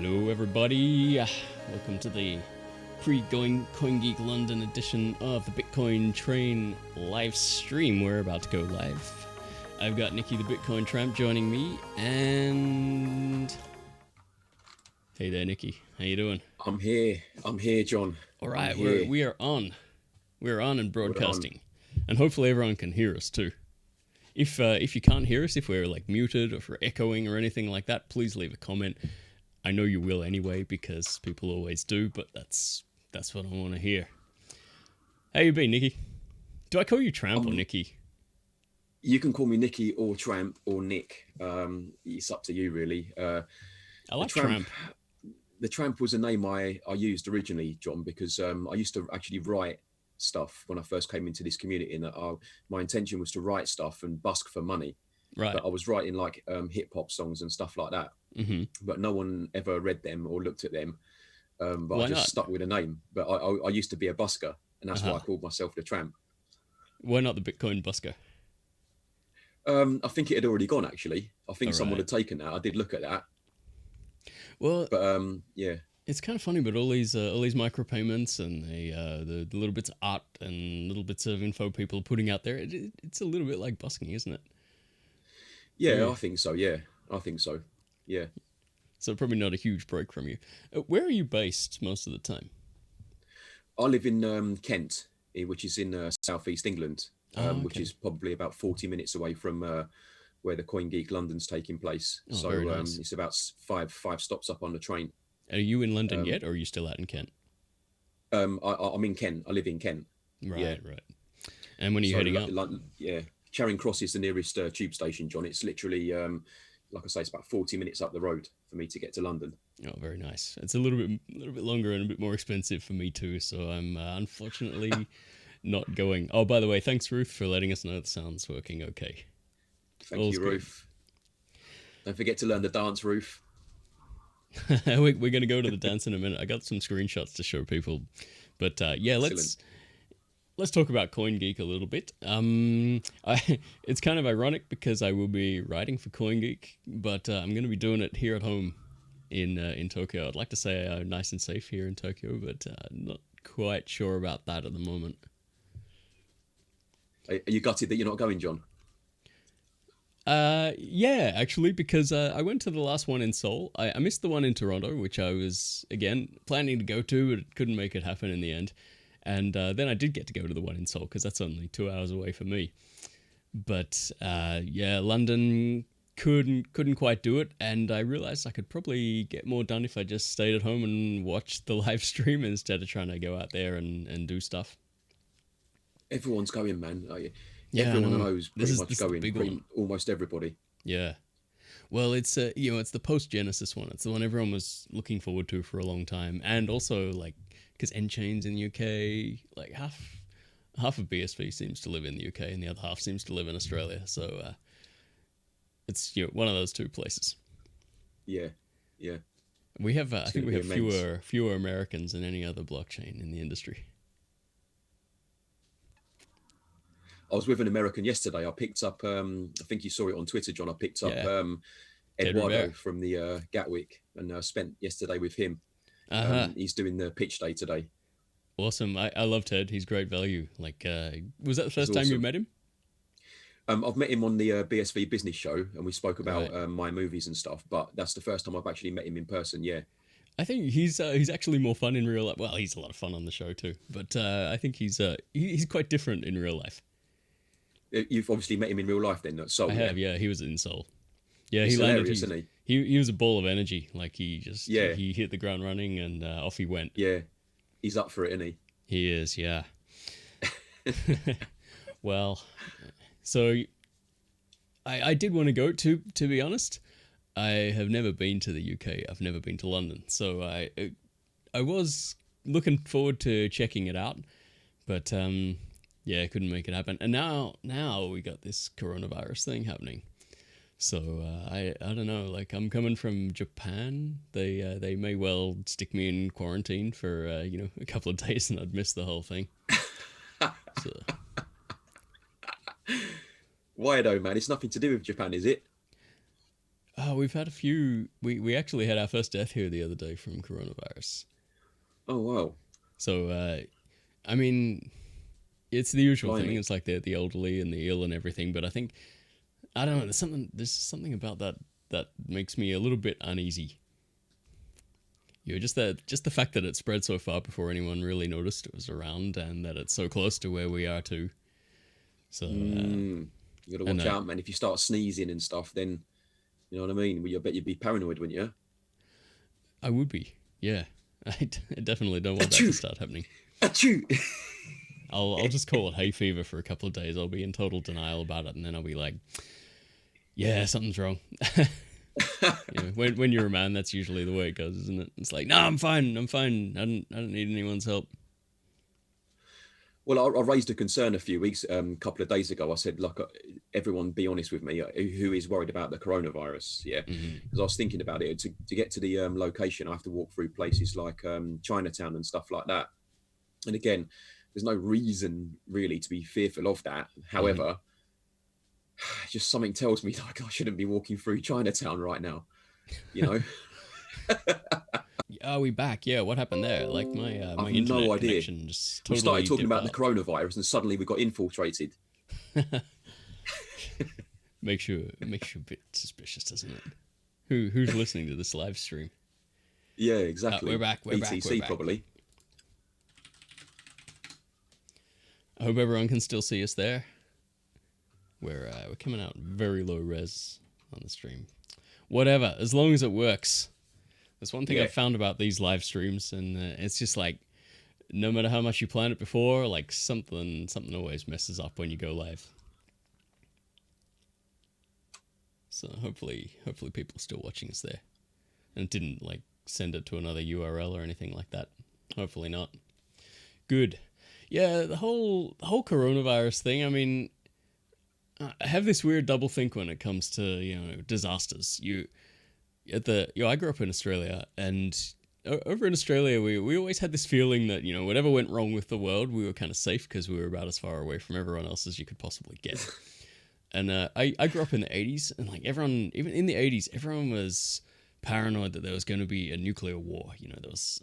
Hello everybody, welcome to the Pre-CoinGeek London edition of the Bitcoin Train live stream. We're about to go live. I've got Nikki the Bitcoin Tramp joining me, and... Hey there Nikki, how you doing? I'm here, John. Alright, we're on and broadcasting. And hopefully everyone can hear us too. If you can't hear us, if we're like muted or if we're echoing or anything like that, please leave a comment. I know you will anyway, because people always do, but that's what I want to hear. How you been, Nikki? Do I call you Tramp or Nikki? You can call me Nikki or Tramp or Nick. It's up to you, really. I like Tramp. The Tramp was a name I used originally, John, because I used to actually write stuff when I first came into this community, and my intention was to write stuff and busk for money. Right. But I was writing like hip hop songs and stuff like that. Mm-hmm. But no one ever read them or looked at them. But Why I just not? stuck with a name. But I used to be a busker, and that's why I called myself the Tramp. Why not the Bitcoin busker? I think it had already gone, actually. I think someone had taken that. I did look at that. Well, but yeah, it's kind of funny, but all these micropayments and the little bits of art and little bits of info people are putting out there, it's a little bit like busking, isn't it? Yeah, I think so. Yeah, I think so. Yeah. So probably not a huge break from you. Where are you based most of the time? I live in Kent, which is in southeast England, which is probably about 40 minutes away from where the CoinGeek London's taking place. Oh, so nice. It's about five stops up on the train. Are you in London yet, or are you still out in Kent? I'm in Kent. I live in Kent. Right. And when are you heading up? Yeah, Charing Cross is the nearest tube station, John. It's literally, like I say, it's about 40 minutes up the road for me to get to London. Oh, very nice. It's a little bit longer and a bit more expensive for me too, so I'm unfortunately not going. Oh, by the way, thanks Ruth for letting us know the sound's working okay. Thank you, Ruth. Don't forget to learn the dance, Ruth. We're going to go to the dance in a minute. I got some screenshots to show people, but yeah, let's talk about CoinGeek a little bit. It's kind of ironic because I will be writing for CoinGeek, but I'm going to be doing it here at home in Tokyo. I'd like to say I'm nice and safe here in Tokyo, but not quite sure about that at the moment. Are you gutted that you're not going, John? Yeah, actually, because I went to the last one in Seoul. I missed the one in Toronto, which I was, again, planning to go to, but couldn't make it happen in the end. And then I did get to go to the one in Seoul, because that's only 2 hours away from me. But yeah, London couldn't quite do it, and I realized I could probably get more done if I just stayed at home and watched the live stream instead of trying to go out there and do stuff. Everyone's going, man. Yeah, everyone I know is pretty much going. Almost everybody. Yeah. Well, it's it's the post-Genesis one. It's the one everyone was looking forward to for a long time, and also like because N-Chain's in the UK, like half of BSV seems to live in the UK, and the other half seems to live in Australia. So it's one of those two places. Yeah. We have I think we have fewer Americans than any other blockchain in the industry. I was with an American yesterday. I picked up, I think you saw it on Twitter, John. I picked up Eduardo from the Gatwick, and spent yesterday with him. He's doing the pitch day today. Awesome. I love Ted. He's great value. Like, was that the first time you met him? I've met him on the BSV business show, and we spoke about my movies and stuff, but that's the first time I've actually met him in person. Yeah. I think he's actually more fun in real life. Well, he's a lot of fun on the show too, but I think he's quite different in real life. You've obviously met him in real life then, Seoul. I have, yeah. He was in Seoul. Yeah, he's hilarious, isn't he? He was a ball of energy. Like he hit the ground running and off he went. Yeah, he's up for it, isn't he? He is, yeah. Well, so I did want to go to be honest. I have never been to the UK. I've never been to London, so I was looking forward to checking it out, but yeah, couldn't make it happen. And now we got this coronavirus thing happening. So I don't know. Like I'm coming from Japan. They may well stick me in quarantine for a couple of days, and I'd miss the whole thing. So. Why though, man? It's nothing to do with Japan, is it? We've had a few. We actually had our first death here the other day from coronavirus. Oh wow! So I mean, it's the usual thing. Blimey. It's like the elderly and the ill and everything. But I think I don't know. There's something about that makes me a little bit uneasy. Just the fact that it spread so far before anyone really noticed it was around, and that it's so close to where we are too. So You got to watch out, man. If you start sneezing and stuff, then you know what I mean. Well, I bet you'd be paranoid, wouldn't you? I would be. Yeah, I definitely don't want that to start happening. Achoo! I'll just call it hay fever for a couple of days. I'll be in total denial about it, and then I'll be like, "Yeah, something's wrong." When you're a man, that's usually the way it goes, isn't it? It's like, "No, I'm fine. I'm fine. I don't need anyone's help." Well, I raised a concern a few weeks, couple of days ago. I said, look, everyone, be honest with me. Who is worried about the coronavirus? Yeah, because I was thinking about it. To get to the location, I have to walk through places like Chinatown and stuff like that. And again, there's no reason really to be fearful of that. However, just something tells me like I shouldn't be walking through Chinatown right now. You know. Are we back? Yeah, what happened there? Like my I've internet no idea. connection just totally We started talking about out. the coronavirus, and suddenly we got infiltrated. makes you a bit suspicious, doesn't it? Who's listening to this live stream? Yeah, exactly. We're back. BTC probably. I hope everyone can still see us there. We're coming out very low res on the stream. Whatever, as long as it works. There's one thing I've found about these live streams, and it's just like, no matter how much you plan it before, like something always messes up when you go live. So hopefully people are still watching us there, and it didn't like send it to another URL or anything like that. Hopefully not. Good. Yeah, the whole coronavirus thing. I mean, I have this weird double think when it comes to disasters. I grew up in Australia, and over in Australia, we always had this feeling that, whatever went wrong with the world, we were kind of safe because we were about as far away from everyone else as you could possibly get. And I grew up in the 80s, and like everyone, even in the 80s, everyone was paranoid that there was going to be a nuclear war. I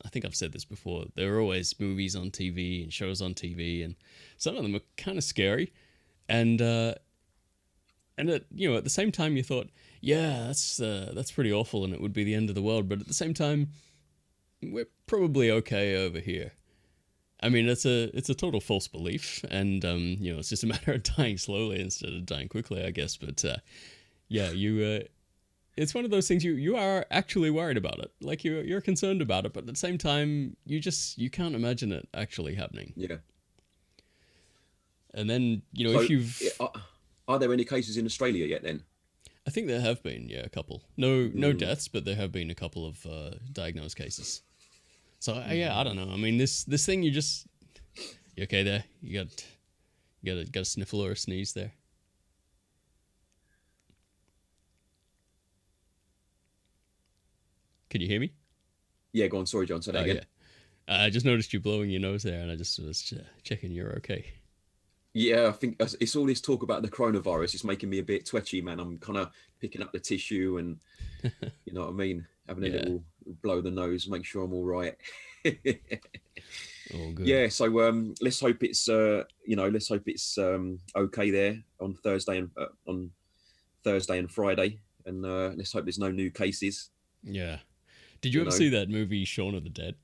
think I've said this before, there were always movies on TV and shows on TV, and some of them were kind of scary. And at the same time you thought, yeah, that's pretty awful, and it would be the end of the world. But at the same time, we're probably okay over here. I mean, it's a total false belief, and it's just a matter of dying slowly instead of dying quickly, I guess. But it's one of those things you are actually worried about it, like you're concerned about it, but at the same time, you can't imagine it actually happening. Yeah. And then if you've are there any cases in Australia yet? Then I think there have been, a couple. No deaths, but there have been a couple of diagnosed cases. So I don't know. I mean, this thing, you okay there? You got a sniffle or a sneeze there? Can you hear me? Yeah, go on. Sorry, John. Say that again. Yeah. I just noticed you blowing your nose there, and I just was checking you're okay. Yeah, I think it's all this talk about the coronavirus. It's making me a bit twitchy, man. I'm kind of picking up the tissue and, you know what I mean? Having a little blow the nose, make sure I'm all right. All good. Yeah, so let's hope it's okay there on Thursday and Friday, and let's hope there's no new cases. Yeah. Did you ever see that movie Shaun of the Dead?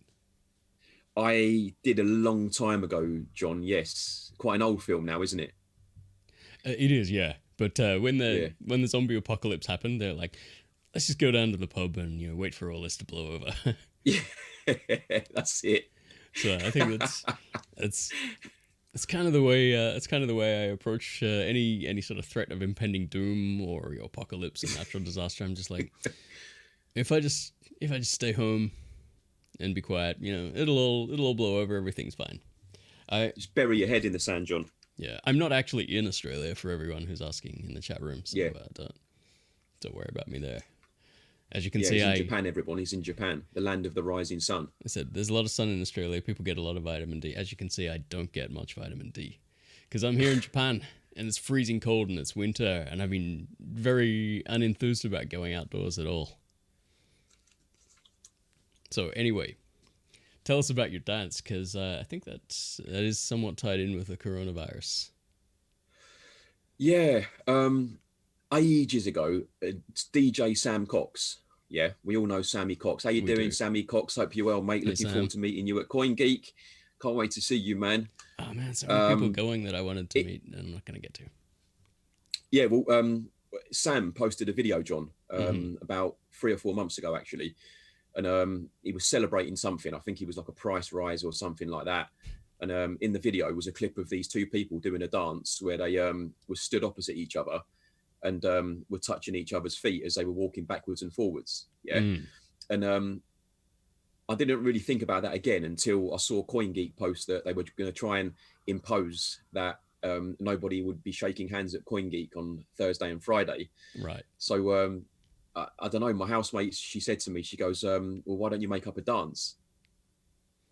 I did a long time ago, John. Yes, quite an old film now, isn't it? It is, yeah. But when the zombie apocalypse happened, they're like, let's just go down to the pub and wait for all this to blow over. Yeah, that's it. So I think that's kind of the way I approach any sort of threat of impending doom or apocalypse and natural disaster. I'm just like, if I just stay home and be quiet, it'll all blow over. Everything's fine. Just bury your head in the sand, John. Yeah, I'm not actually in Australia, for everyone who's asking in the chat room. So don't worry about me there. As you can see, he's in Japan, everyone. He's in Japan, the land of the rising sun. I said there's a lot of sun in Australia. People get a lot of vitamin D. As you can see, I don't get much vitamin D because I'm here in Japan. and it's freezing cold and it's winter, and I've been very unenthused about going outdoors at all. So anyway, tell us about your dance, because I think that is somewhat tied in with the coronavirus. Yeah, ages ago, DJ Sam Cox. Yeah, we all know Sammy Cox. How you doing, Sammy Cox? Hope you're well, mate. Hey, Looking Sam. forward to meeting you at CoinGeek. Can't wait to see you, man. Oh man, so many people going that I wanted to meet, and I'm not going to get to. Yeah, well, Sam posted a video, John, about 3 or 4 months ago, actually, and he was celebrating something. I think he was like a price rise or something like that. And in the video was a clip of these two people doing a dance where they were stood opposite each other and were touching each other's feet as they were walking backwards and forwards. Yeah. And I didn't really think about that again until I saw CoinGeek post that they were going to try and impose that nobody would be shaking hands at CoinGeek on Thursday and Friday. Right. So I don't know. My housemate, she said to me, she goes, well, why don't you make up a dance?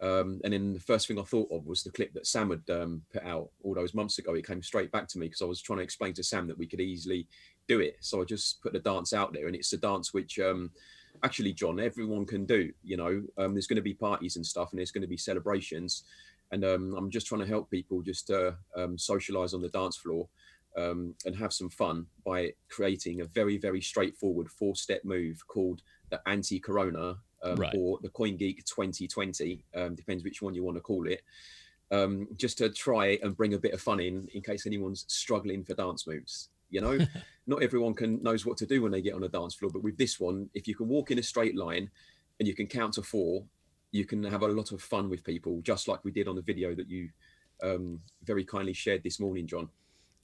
And then the first thing I thought of was the clip that Sam had put out all those months ago. It came straight back to me because I was trying to explain to Sam that we could easily do it. So I just put the dance out there, and it's a dance which actually, John, everyone can do. You know, there's going to be parties and stuff, and there's going to be celebrations. And I'm just trying to help people just socialize on the dance floor and have some fun by creating a very, very straightforward 4-step move called the anti-corona or the CoinGeek 2020, depends which one you want to call it, just to try and bring a bit of fun in case anyone's struggling for dance moves. You know, not everyone knows what to do when they get on a dance floor, but with this one, if you can walk in a straight line and you can count to 4, you can have a lot of fun with people, just like we did on the video that you very kindly shared this morning, John.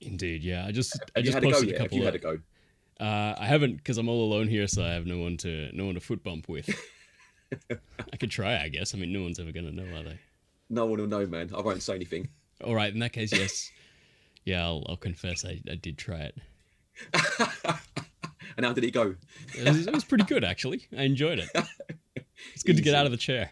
Indeed, yeah. I just had posted a a couple. Have you had a go? I haven't, because I'm all alone here, so I have no one to foot bump with. I could try, I guess. I mean, no one's ever gonna know, are they? No one will know, man. I won't say anything. All right, in that case, yes. Yeah, I'll confess I did try it. And how did it go? It was pretty good, actually. I enjoyed it. It's good to get out of the chair.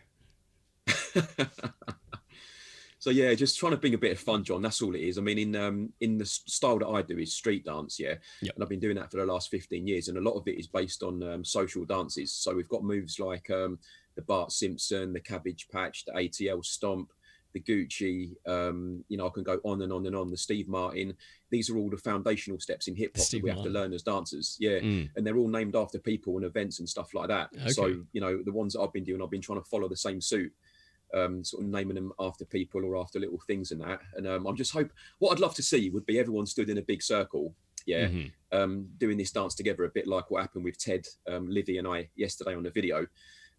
So yeah, just trying to bring a bit of fun, John. That's all it is. I mean, in the style that I do is street dance, yeah. Yep. And I've been doing that for the last 15 years, and a lot of it is based on social dances. So we've got moves like the Bart Simpson, the Cabbage Patch, the ATL Stomp, the Gucci. You know, I can go on and on and on. The Steve Martin. These are all the foundational steps in hip hop that we have to learn as dancers. Yeah, and they're all named after people and events and stuff like that. Okay. So you know, the ones that I've been doing, I've been trying to follow the same suit. Sort of naming them after people or after little things and that. And I'm just what I'd love to see would be everyone stood in a big circle, yeah, doing this dance together, a bit like what happened with Ted, Livy and I yesterday on the video,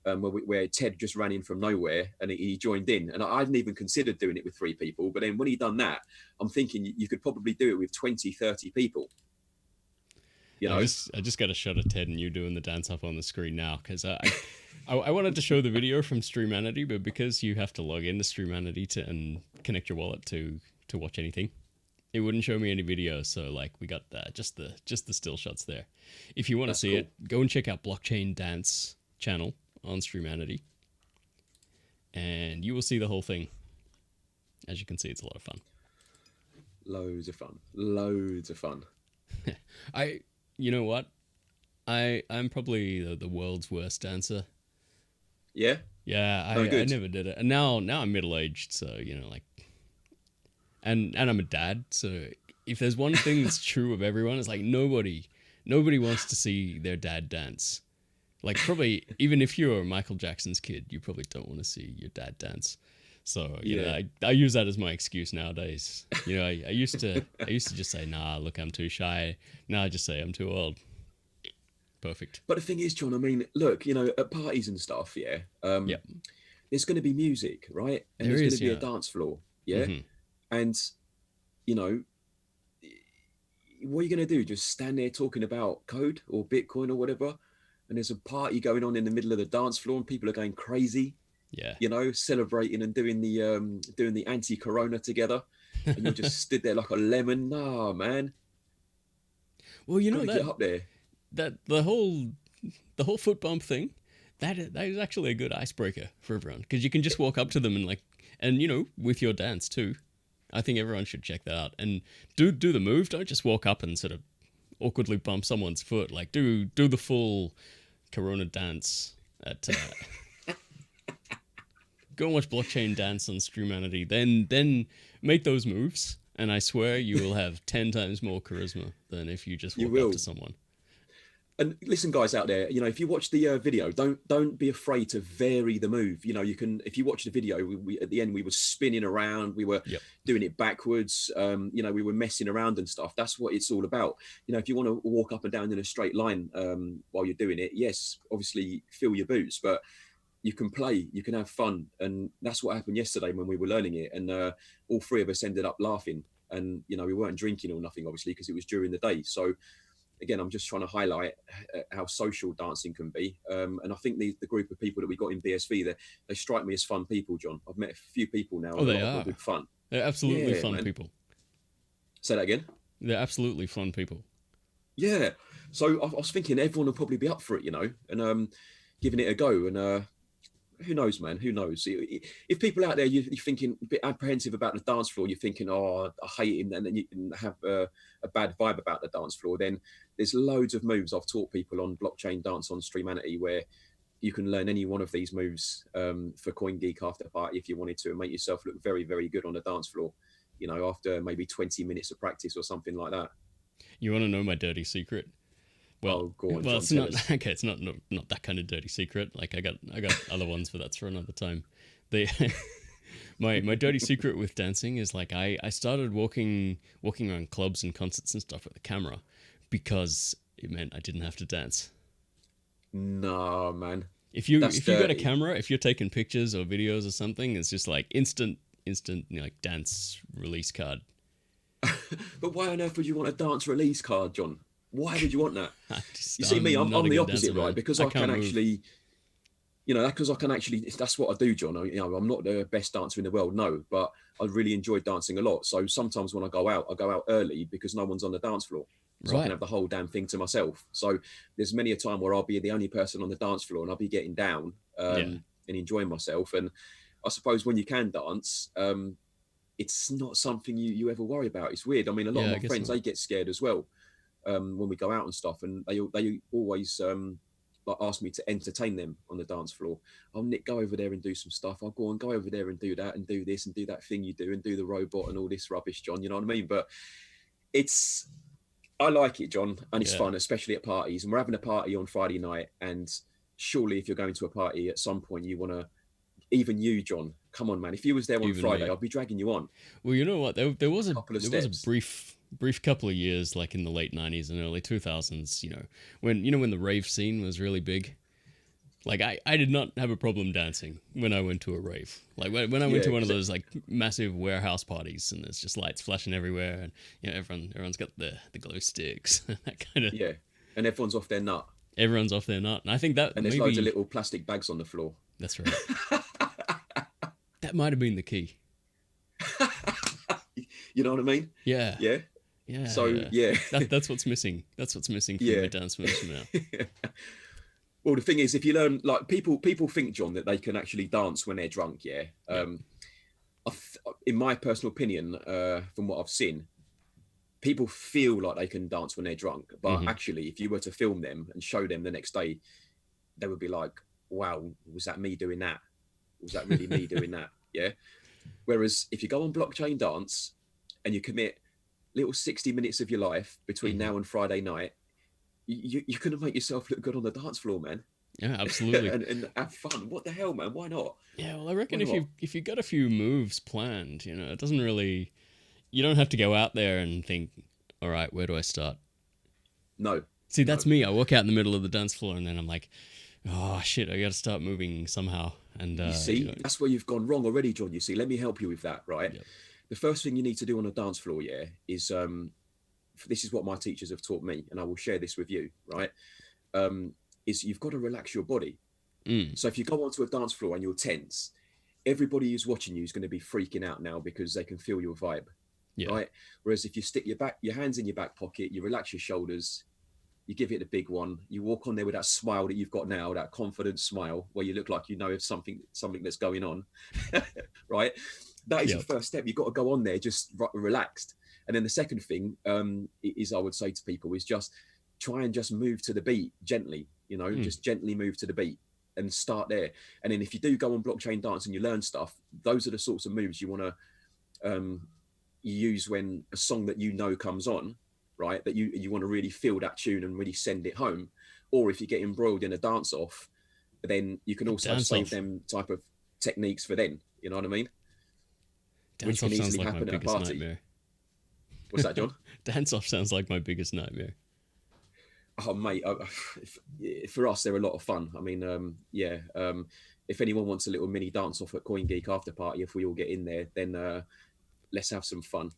where Ted just ran in from nowhere and he joined in. And I hadn't even considered doing it with 3 people. But then when he done that, I'm thinking you could probably do it with 20, 30 people. You know? I just got a shot of Ted and you doing the dance up on the screen now, because I wanted to show the video from Streamanity, but because you have to log into Streamanity and connect your wallet to watch anything, it wouldn't show me any video. So like we got just the still shots there. If you want to see it, go and check out Blockchain Dance channel on Streamanity, and you will see the whole thing. As you can see, it's a lot of fun. Loads of fun. Loads of fun. You know what? I'm probably the world's worst dancer. Yeah? Yeah, I never did it. And now I'm middle-aged, so, you know, like... And I'm a dad, so if there's one thing that's true of everyone, it's like nobody wants to see their dad dance. Like, probably, even if you're Michael Jackson's kid, you probably don't want to see your dad dance. So, you know, I use that as my excuse nowadays. You know, I used to just say, nah, look, I'm too shy. Now I just say I'm too old. Perfect. But the thing is, John, I mean, look, you know, at parties and stuff, yeah, there's going to be music, right? And there's going to be a dance floor, yeah? Mm-hmm. And, you know, what are you going to do? Just stand there talking about code or Bitcoin or whatever? And there's a party going on in the middle of the dance floor and people are going crazy. Yeah, you know, celebrating and doing the anti-corona together, and you're just stood there like a lemon. Nah, man. Well, you know get up there. That the whole foot bump thing, that is actually a good icebreaker for everyone, because you can just walk up to them and you know, with your dance too. I think everyone should check that out and do the move. Don't just walk up and sort of awkwardly bump someone's foot. Like do the full Corona dance at. Go and watch Blockchain Dance on Streamanity. Then make those moves, and I swear you will have 10 times more charisma than if you just walk up to someone. And listen, guys out there, if you watch the video, don't be afraid to vary the move. You can, if you watch the video, we at the end we were spinning around, we were doing it backwards. We were messing around and stuff. That's what it's all about. If you want to walk up and down in a straight line while you're doing it, yes, obviously fill your boots, but you can play, you can have fun, and that's what happened yesterday when we were learning it. And all three of us ended up laughing, and we weren't drinking or nothing, obviously, because it was during the day. So again, I'm just trying to highlight how social dancing can be. And I think the group of people that we got in BSV, they strike me as fun people, John. I've met a few people now. Oh, they are good fun. They're absolutely fun people. Say that again. They're absolutely fun people. Yeah. So I was thinking everyone will probably be up for it, and giving it a go. And who knows, man? Who knows? If people out there, you're thinking a bit apprehensive about the dance floor, you're thinking, oh, I hate him, and then you can have a bad vibe about the dance floor, then there's loads of moves I've taught people on Blockchain Dance on Streamanity where you can learn any one of these moves for CoinGeek after party if you wanted to, and make yourself look very, very good on the dance floor, after maybe 20 minutes of practice or something like that. You want to know my dirty secret? Well, go on, well, John, it's not okay. It's not that kind of dirty secret. Like I got other ones, but that's for another time. My dirty secret with dancing is like I started walking around clubs and concerts and stuff with a camera because it meant I didn't have to dance. No, man. If you got a camera, if you're taking pictures or videos or something, it's just like instant like dance release card. But why on earth would you want a dance release card, John? Why would you want that? You see me, I'm the opposite, dancer, right? Because I can actually, because I can actually, that's what I do, John. I'm not the best dancer in the world, no, but I really enjoy dancing a lot. So sometimes when I go out early because no one's on the dance floor. So I can have the whole damn thing to myself. So there's many a time where I'll be the only person on the dance floor and I'll be getting down and enjoying myself. And I suppose when you can dance, it's not something you ever worry about. It's weird. I mean, a lot of my friends, they get scared as well. When we go out and stuff, and they always like ask me to entertain them on the dance floor. Oh, Nick, go over there and do some stuff. I'll go over there and do that and do this and do that thing you do and do the robot and all this rubbish, John. You know what I mean? But I like it, John, and it's fun, especially at parties. And we're having a party on Friday night, and surely if you're going to a party at some point, you want to, even you, John, come on, man. If you was there on Friday, I'd be dragging you on. Well, you know what? There was a brief couple of years, like in the late 90s and early 2000s, when the rave scene was really big. Like I did not have a problem dancing when I went to a rave. Like when I went to one of those like massive warehouse parties and there's just lights flashing everywhere, and everyone's got the glow sticks and that kind of and everyone's off their nut. Everyone's off their nut, and I think that and there's loads of little plastic bags on the floor. That's right. That might have been the key. You know what I mean? Yeah. Yeah. Yeah. So that's what's missing. That's what's missing from the dance moves now. Well, the thing is, if you learn, like people think, John, that they can actually dance when they're drunk. Yeah. In my personal opinion, from what I've seen, people feel like they can dance when they're drunk, but actually, if you were to film them and show them the next day, they would be like, "Wow, was that me doing that? Was that really me doing that?" Yeah. Whereas if you go on Blockchain Dance and you commit little 60 minutes of your life between now and Friday night, you're going to make yourself look good on the dance floor, man. Yeah, absolutely. and have fun. What the hell, man? Why not? Yeah, well, I reckon if you've got a few moves planned, it doesn't really, you don't have to go out there and think, all right, where do I start? No. See, that's me. I walk out in the middle of the dance floor and then I'm like, oh shit, I got to start moving somehow. And you see, that's where you've gone wrong already, John. You see, let me help you with that, right? Yep. The first thing you need to do on a dance floor, is this is what my teachers have taught me, and I will share this with you, right? Is you've got to relax your body. So if you go onto a dance floor and you're tense, everybody who's watching you is going to be freaking out now because they can feel your vibe, right? Whereas if you stick your hands in your back pocket, you relax your shoulders, you give it a big one, you walk on there with that smile that you've got now, that confident smile where you look like you know of something that's going on, right? that is your first step. You've got to go on there just relaxed. And then the second thing is, I would say to people, is just try and just move to the beat gently, just gently move to the beat and start there. And then if you do go on blockchain dance and you learn stuff, those are the sorts of moves you want to use when a song that comes on, right? That you want to really feel that tune and really send it home. Or if you get embroiled in a dance off, then you can also save them type of techniques for then. You know what I mean? Dance off sounds like my biggest nightmare. What's that, John? Dance off sounds like my biggest nightmare. Oh, mate, for us, they're a lot of fun. I mean, if anyone wants a little mini dance off at CoinGeek after party, if we all get in there, then let's have some fun.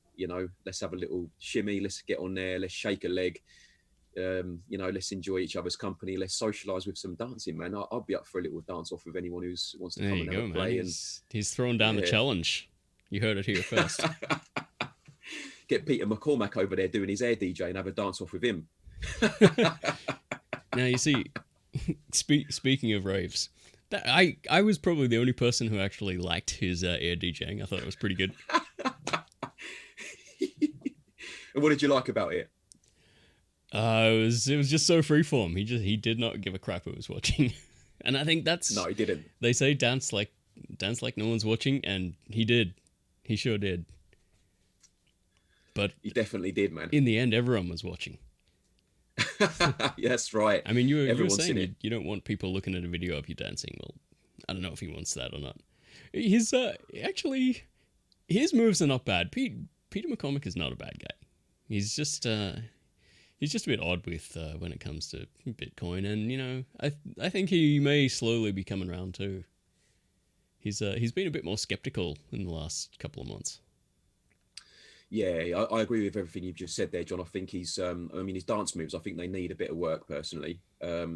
Let's have a little shimmy. Let's get on there. Let's shake a leg. Let's enjoy each other's company. Let's socialize with some dancing, man. I'll be up for a little dance off with anyone who wants to come and have a play. He's throwing down the challenge. You heard it here first. Get Peter McCormack over there doing his air DJ and have a dance off with him. Now you see, speaking of raves, I was probably the only person who actually liked his air DJing. I thought it was pretty good. And what did you like about it? It was just so freeform. He did not give a crap who was watching, and I think that's no, he didn't. They say dance like no one's watching, and he did. He sure did. But he definitely did, man. In the end, everyone was watching. Yes, right. I mean, you were saying you don't want people looking at a video of you dancing. Well, I don't know if he wants that or not. His moves are not bad. Peter McCormack is not a bad guy. He's just a bit odd with when it comes to Bitcoin, and I think he may slowly be coming around too. He's been a bit more skeptical in the last couple of months. Yeah, I agree with everything you've just said there, John. I think his dance moves, I think they need a bit of work personally. I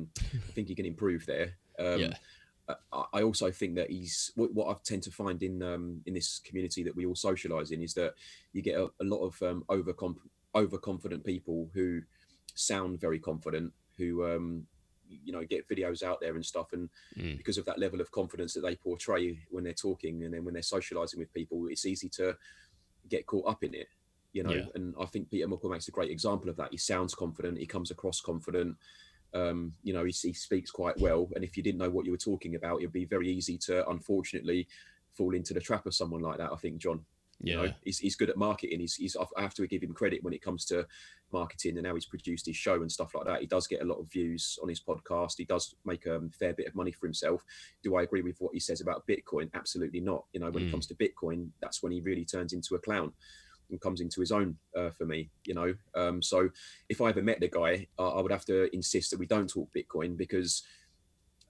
think he can improve there. I also think that what I tend to find in this community that we all socialize in is that you get a lot of overconfident people who sound very confident, who get videos out there and stuff, and because of that level of confidence that they portray when they're talking and then when they're socializing with people, it's easy to get caught up in it, and I think Peter McCormack's a great example of that. He sounds confident, he comes across confident, he speaks quite well, and if you didn't know what you were talking about, it'd be very easy to unfortunately fall into the trap of someone like that. I think John, he's good at marketing. I have to give him credit when it comes to marketing and how he's produced his show and stuff like that. He does get a lot of views on his podcast. He does make a fair bit of money for himself. Do I agree with what he says about Bitcoin? Absolutely not. When it comes to Bitcoin, that's when he really turns into a clown and comes into his own for me. So if I ever met the guy, I would have to insist that we don't talk Bitcoin, because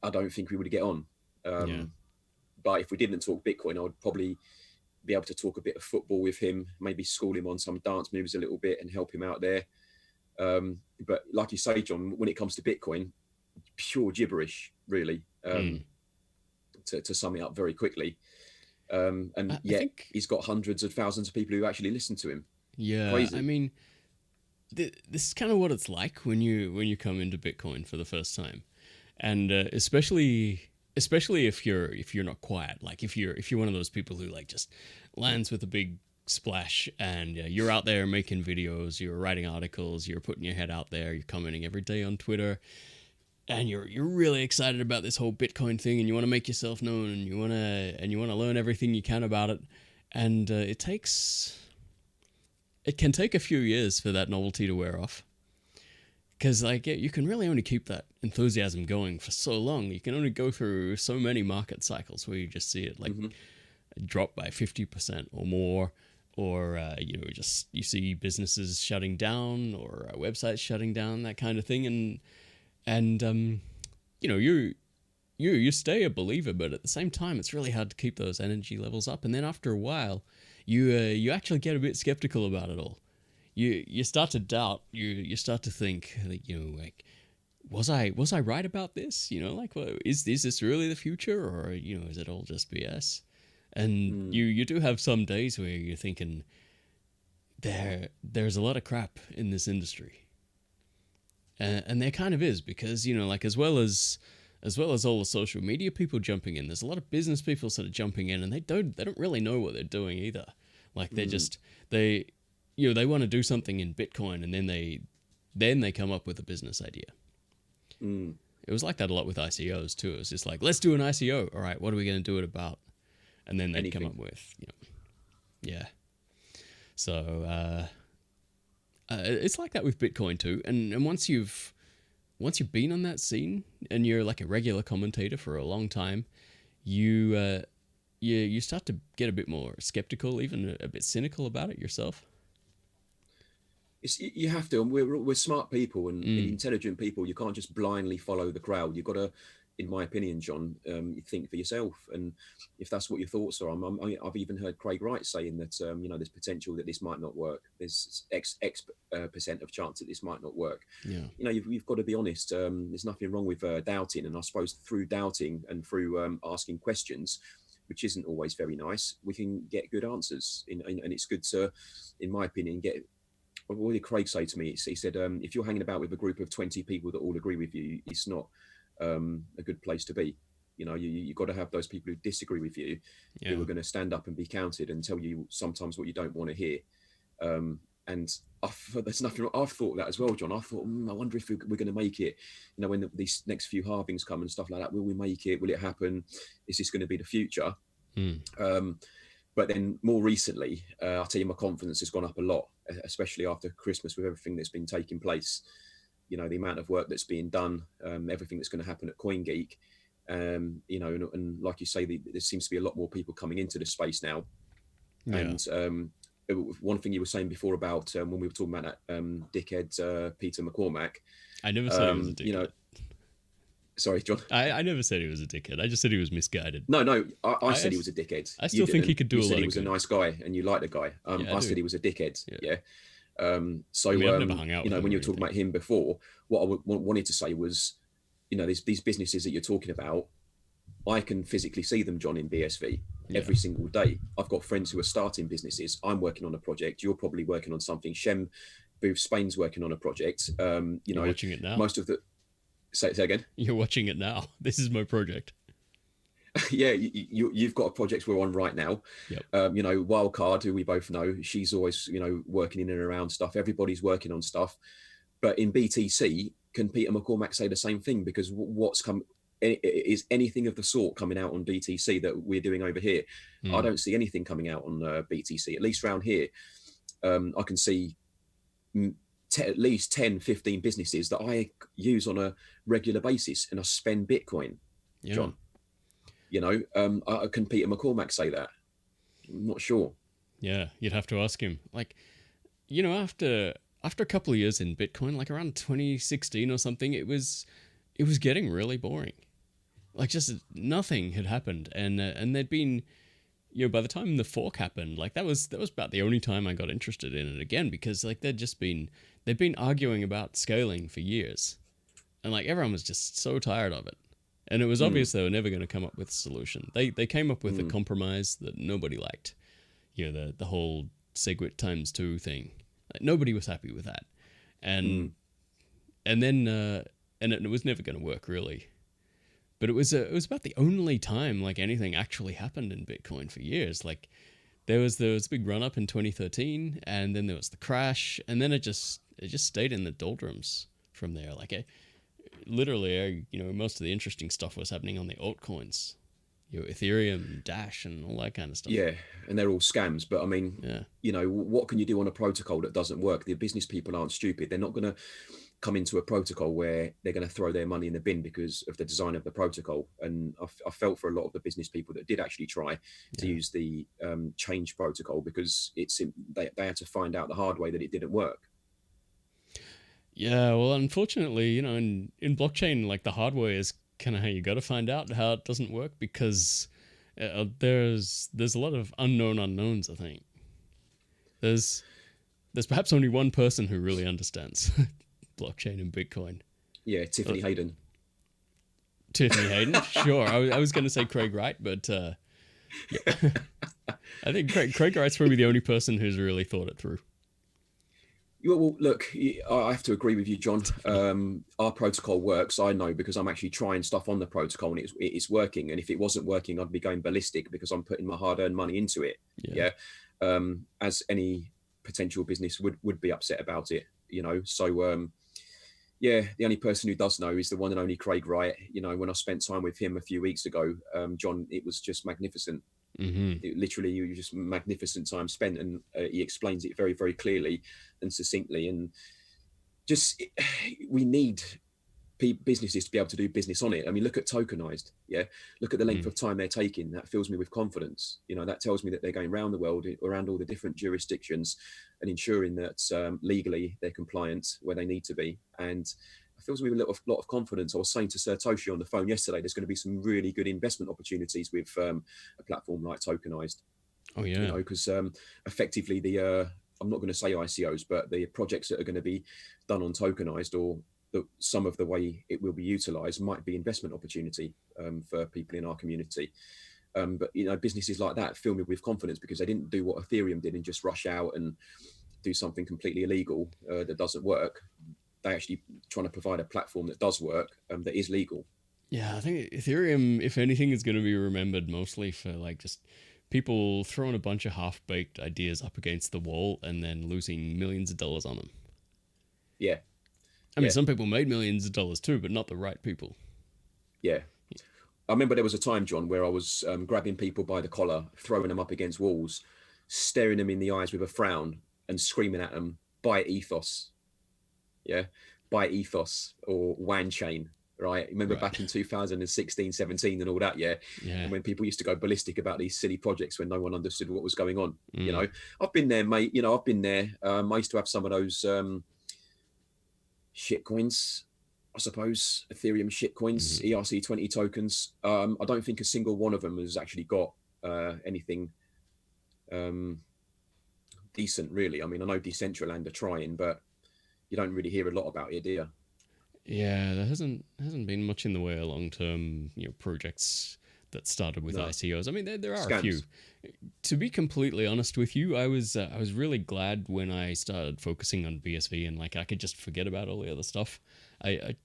I don't think we would get on. But if we didn't talk Bitcoin, I would probably be able to talk a bit of football with him, maybe school him on some dance moves a little bit and help him out there. But like you say, John, when it comes to Bitcoin, pure gibberish, really, to sum it up very quickly. And yet he's got hundreds of thousands of people who actually listen to him. Yeah, crazy. I mean, this is kind of what it's like when you come into Bitcoin for the first time, and especially if you're not quiet, like if you're one of those people who like just lands with a big splash, and you're out there making videos, you're writing articles, you're putting your head out there, you're commenting every day on Twitter, and you're really excited about this whole Bitcoin thing, and you want to make yourself known, and you want to learn everything you can about it, and it can take a few years for that novelty to wear off. Because you can really only keep that enthusiasm going for so long. You can only go through so many market cycles where you just see it drop by 50% or more, or you see businesses shutting down or websites shutting down, that kind of thing, and you stay a believer, but at the same time, it's really hard to keep those energy levels up. And then after a while, you actually get a bit skeptical about it all. You start to doubt. You start to think, was I right about this? Is this really the future, or is it all just BS? And you do have some days where you're thinking there's a lot of crap in this industry, and there kind of is, because as well as as well as all the social media people jumping in. There's a lot of business people sort of jumping in, and they don't really know what they're doing either. Like they're just they want to do something in Bitcoin, and then they come up with a business idea. It was like that a lot with ICOs too. It was just like, let's do an ICO. All right, what are we going to do it about? And then they'd come up with, yeah. So it's like that with Bitcoin too. And once you've been on that scene and you're like a regular commentator for a long time, you start to get a bit more skeptical, even a bit cynical about it yourself. You have to, and we're smart people and intelligent people. You can't just blindly follow the crowd. You've got to, in my opinion, John, you think for yourself. And if that's what your thoughts are, I've even heard Craig Wright saying that there's potential that this might not work. There's X percent of chance that this might not work. Yeah. You've got to be honest. There's nothing wrong with doubting, and I suppose through doubting and through asking questions, which isn't always very nice, we can get good answers. And it's good to, in my opinion, get. What did Craig say to me? He said, if you're hanging about with a group of 20 people that all agree with you, it's not a good place to be. You've got to have those people who disagree with you, who are going to stand up and be counted and tell you sometimes what you don't want to hear. And there's nothing wrong. I've thought that as well, John. I thought, I wonder if we're going to make it, when these next few halvings come and stuff like that. Will we make it? Will it happen? Is this going to be the future? But then more recently, I'll tell you, my confidence has gone up a lot, especially after Christmas with everything that's been taking place. The amount of work that's being done, everything that's going to happen at CoinGeek. And like you say, there seems to be a lot more people coming into the space now. Yeah. And one thing you were saying before about when we were talking about that dickhead Peter McCormack. I never said he was a dickhead. Sorry, John. I never said he was a dickhead. I just said he was misguided. No, I said he was a dickhead. I still think he could do a lot of good. You said he was a nice guy, and you like the guy. I said he was a dickhead. Yeah. So I've never hung out with him when you were talking about him before, what I wanted to say was, these businesses that you're talking about, I can physically see them, John, in BSV every single day. I've got friends who are starting businesses. I'm working on a project. You're probably working on something. Shem Booth Spain's working on a project. You're watching it now. Most of the Say again. You're watching it now. This is my project. Yeah, you've got a project we're on right now. Yep. Wildcard, who we both know, she's always working in and around stuff. Everybody's working on stuff. But in BTC, can Peter McCormack say the same thing? Because is anything of the sort coming out on BTC that we're doing over here? I don't see anything coming out on BTC, at least around here. I can see at least 10, 15 businesses that I use on a regular basis, and I spend Bitcoin, John. Can Peter McCormack say that? I'm not sure. Yeah, you'd have to ask him. Like, after a couple of years in Bitcoin, like around 2016 or something, it was getting really boring. Like, just nothing had happened, and there'd been, by the time the fork happened, like that was about the only time I got interested in it again, because like they'd been arguing about scaling for years, and like everyone was just so tired of it, and it was obvious they were never going to come up with a solution. They came up with a compromise that nobody liked, the whole SegWit times 2 thing. Like, nobody was happy with that, and then it was never going to work really. But it was about the only time like anything actually happened in Bitcoin for years. Like there was a big run up in 2013, and then there was the crash, and then it just stayed in the doldrums from there. Like literally, most of the interesting stuff was happening on the altcoins, Ethereum, Dash, and all that kind of stuff. Yeah, and they're all scams. But I mean, what can you do on a protocol that doesn't work? The business people aren't stupid. They're not going to come into a protocol where they're going to throw their money in the bin because of the design of the protocol. And I felt for a lot of the business people that did actually try to use the change protocol, because they had to find out the hard way that it didn't work. Yeah, well, unfortunately, in blockchain, like the hardware is kind of how you got to find out how it doesn't work, because there's a lot of unknown unknowns. I think there's perhaps only one person who really understands blockchain and Bitcoin. Yeah, Tiffany Hayden. Tiffany Hayden, sure. I was going to say Craig Wright, but I think Craig Wright's probably the only person who's really thought it through. Well, look, I have to agree with you, John. Our protocol works. I know because I'm actually trying stuff on the protocol and it's working. And if it wasn't working, I'd be going ballistic because I'm putting my hard-earned money into it. Yeah. As any potential business would be upset about it, you know. So yeah, the only person who does know is the one and only Craig Wright. You know, when I spent time with him a few weeks ago, John, it was just magnificent. It literally, you just magnificent time spent, and he explains it very, very clearly and succinctly. And just we need businesses to be able to do business on it. I mean, look at tokenized. Yeah, look at the length of time they're taking. That fills me with confidence. You know, that tells me that they're going around the world, around all the different jurisdictions, and ensuring that legally they're compliant where they need to be. And it fills me with a lot of confidence. I was saying to Sir Toshi on the phone yesterday, there's going to be some really good investment opportunities with a platform like tokenized. Oh yeah. You know, because effectively I'm not going to say ICOs, but the projects that are going to be done on tokenized, or some of the way it will be utilized, might be investment opportunity for people in our community. But you know, businesses like that fill me with confidence because they didn't do what Ethereum did and just rush out and do something completely illegal that doesn't work. They actually trying to provide a platform that does work, that is legal. Yeah, I think Ethereum, if anything, is going to be remembered mostly for like just people throwing a bunch of half-baked ideas up against the wall and then losing millions of dollars on them. Yeah. I mean, some people made millions of dollars too, but not the right people. Yeah. I remember there was a time, John, where I was grabbing people by the collar, throwing them up against walls, staring them in the eyes with a frown and screaming at them, buy ethos. Yeah. Buy ethos or WAN chain. Right. Remember back in 2016, 17 and all that. Yeah. And when people used to go ballistic about these silly projects when no one understood what was going on. You know, I've been there, mate. You know, I've been there. I used to have some of those shit coins, I suppose, Ethereum shit coins, ERC20 tokens. I don't think a single one of them has actually got anything decent, really. I mean, I know Decentraland are trying, but you don't really hear a lot about it, do you? Yeah, there hasn't been much in the way of long-term projects that started with ICOs. I mean, there are a few. To be completely honest with you, I was really glad when I started focusing on BSV and like I could just forget about all the other stuff. I've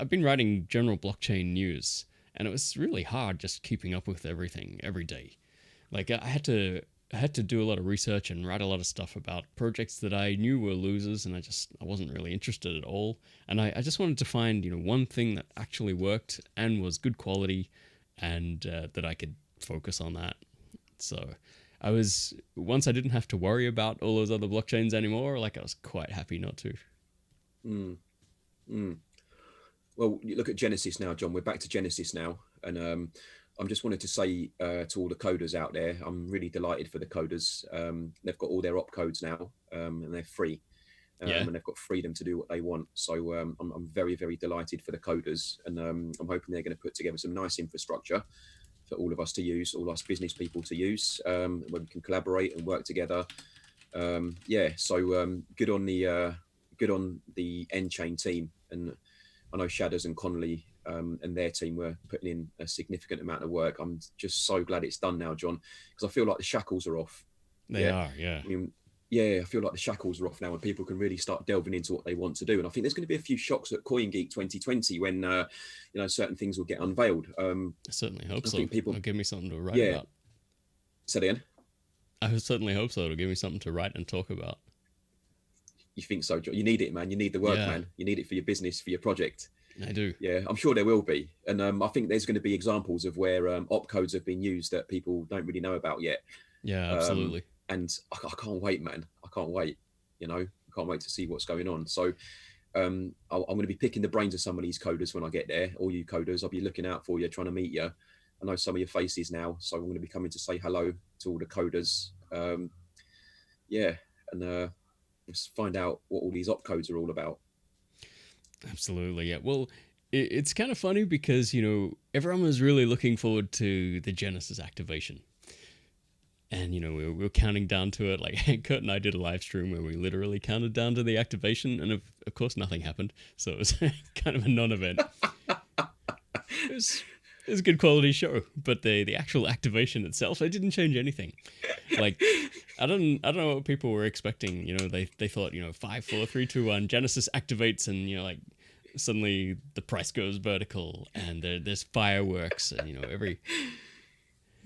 been writing general blockchain news, and it was really hard just keeping up with everything every day. Like I had to do a lot of research and write a lot of stuff about projects that I knew were losers, and I wasn't really interested at all. And I just wanted to find one thing that actually worked and was good quality, and that I could focus on that. So once I didn't have to worry about all those other blockchains anymore, like I was quite happy not to. Well, you look at Genesis now, John. We're back to Genesis now, and I'm just wanted to say to all the coders out there, I'm really delighted for the coders. They've got all their op codes now, and they're free, and they've got freedom to do what they want. So I'm very, very delighted for the coders, and I'm hoping they're going to put together some nice infrastructure for all of us to use, all us business people to use, where we can collaborate and work together. So good on the End Chain team, and I know Shadows and Connolly and their team were putting in a significant amount of work. I'm just so glad it's done now, John, because I feel like the shackles are off. They are. I mean, I feel like the shackles are off now, and people can really start delving into what they want to do. And I think there's going to be a few shocks at CoinGeek 2020 when certain things will get unveiled. I certainly hope so. It'll give me something to write about. Say that again. I certainly hope so. It'll give me something to write and talk about. You think so, John? You need it, man. You need the work, man. You need it for your business, for your project. I do. Yeah, I'm sure there will be. And I think there's going to be examples of where op codes have been used that people don't really know about yet. Yeah, absolutely. And I can't wait, man. I can't wait. I can't wait to see what's going on. So I'm going to be picking the brains of some of these coders when I get there. All you coders, I'll be looking out for you, trying to meet you. I know some of your faces now, so I'm going to be coming to say hello to all the coders. And let's find out what all these op codes are all about. Absolutely, yeah. Well, it's kind of funny because, everyone was really looking forward to the Genesis activation. And, we were counting down to it. Like, Kurt and I did a live stream where we literally counted down to the activation. And, of course, nothing happened. So it was kind of a non-event. It was a good quality show. But the actual activation itself, it didn't change anything. Like, I don't know what people were expecting. You know, they thought, 5, 4, 3, 2, 1, Genesis activates, and like suddenly the price goes vertical, and there's fireworks, and every.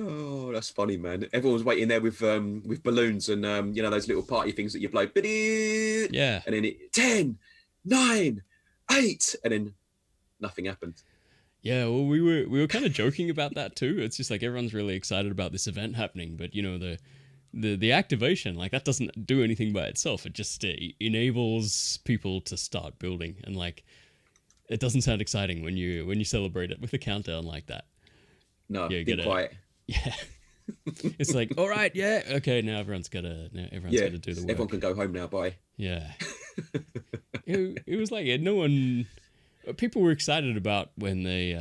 Oh, that's funny, man. Everyone's waiting there with balloons and those little party things that you blow. Yeah. And then 10, 9, 8, and then nothing happened. Yeah, well, we were kind of joking about that too. It's just like everyone's really excited about this event happening, but the activation, like, that doesn't do anything by itself. It just enables people to start building, and like it doesn't sound exciting when you celebrate it with a countdown like that. No, be quiet. Yeah. It's like, all right, yeah, okay, now everyone's gotta do the work. Everyone can go home now. Bye. Yeah. it was like no one. People were excited about when they,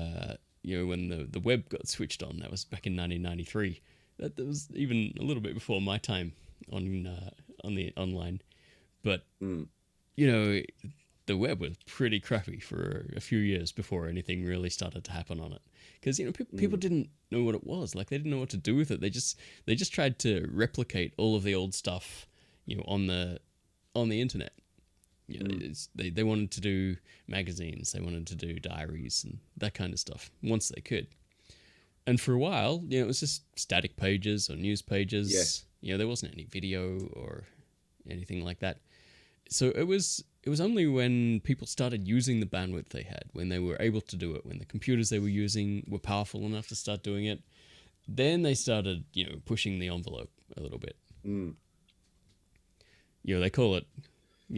when the web got switched on. That was back in 1993. That was even a little bit before my time on the online, but the web was pretty crappy for a few years before anything really started to happen on it. Because people didn't know what it was. Like, they didn't know what to do with it. They just tried to replicate all of the old stuff, on the internet. They wanted to do magazines, they wanted to do diaries and that kind of stuff once they could. And for a while, it was just static pages or news pages. Yeah. There wasn't any video or anything like that. So it was only when people started using the bandwidth they had, when they were able to do it, when the computers they were using were powerful enough to start doing it, then they started, pushing the envelope a little bit. They call it,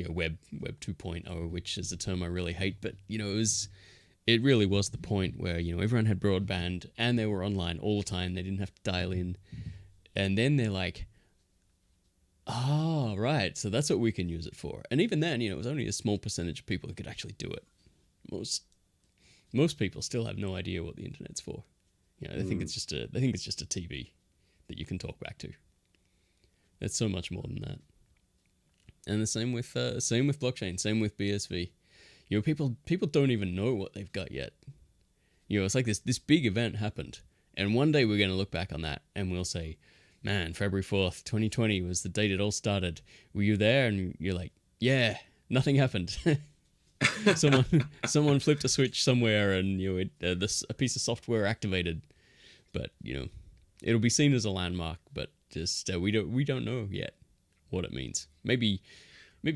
web 2.0, which is a term I really hate, but it really was the point where everyone had broadband and they were online all the time. They didn't have to dial in, and then they're like, oh, right, so that's what we can use it for. And even then, it was only a small percentage of people who could actually do it. Most people still have no idea what the internet's for. They think it's just a TV that you can talk back to. It's so much more than that. And the same with blockchain, same with BSV. People don't even know what they've got yet. It's like this big event happened, and one day we're going to look back on that and we'll say, man, February 4th, 2020 was the date it all started. Were you there? And you're like, yeah, nothing happened. Someone flipped a switch somewhere, and a piece of software activated. But it'll be seen as a landmark. But just we don't know yet what it means. Maybe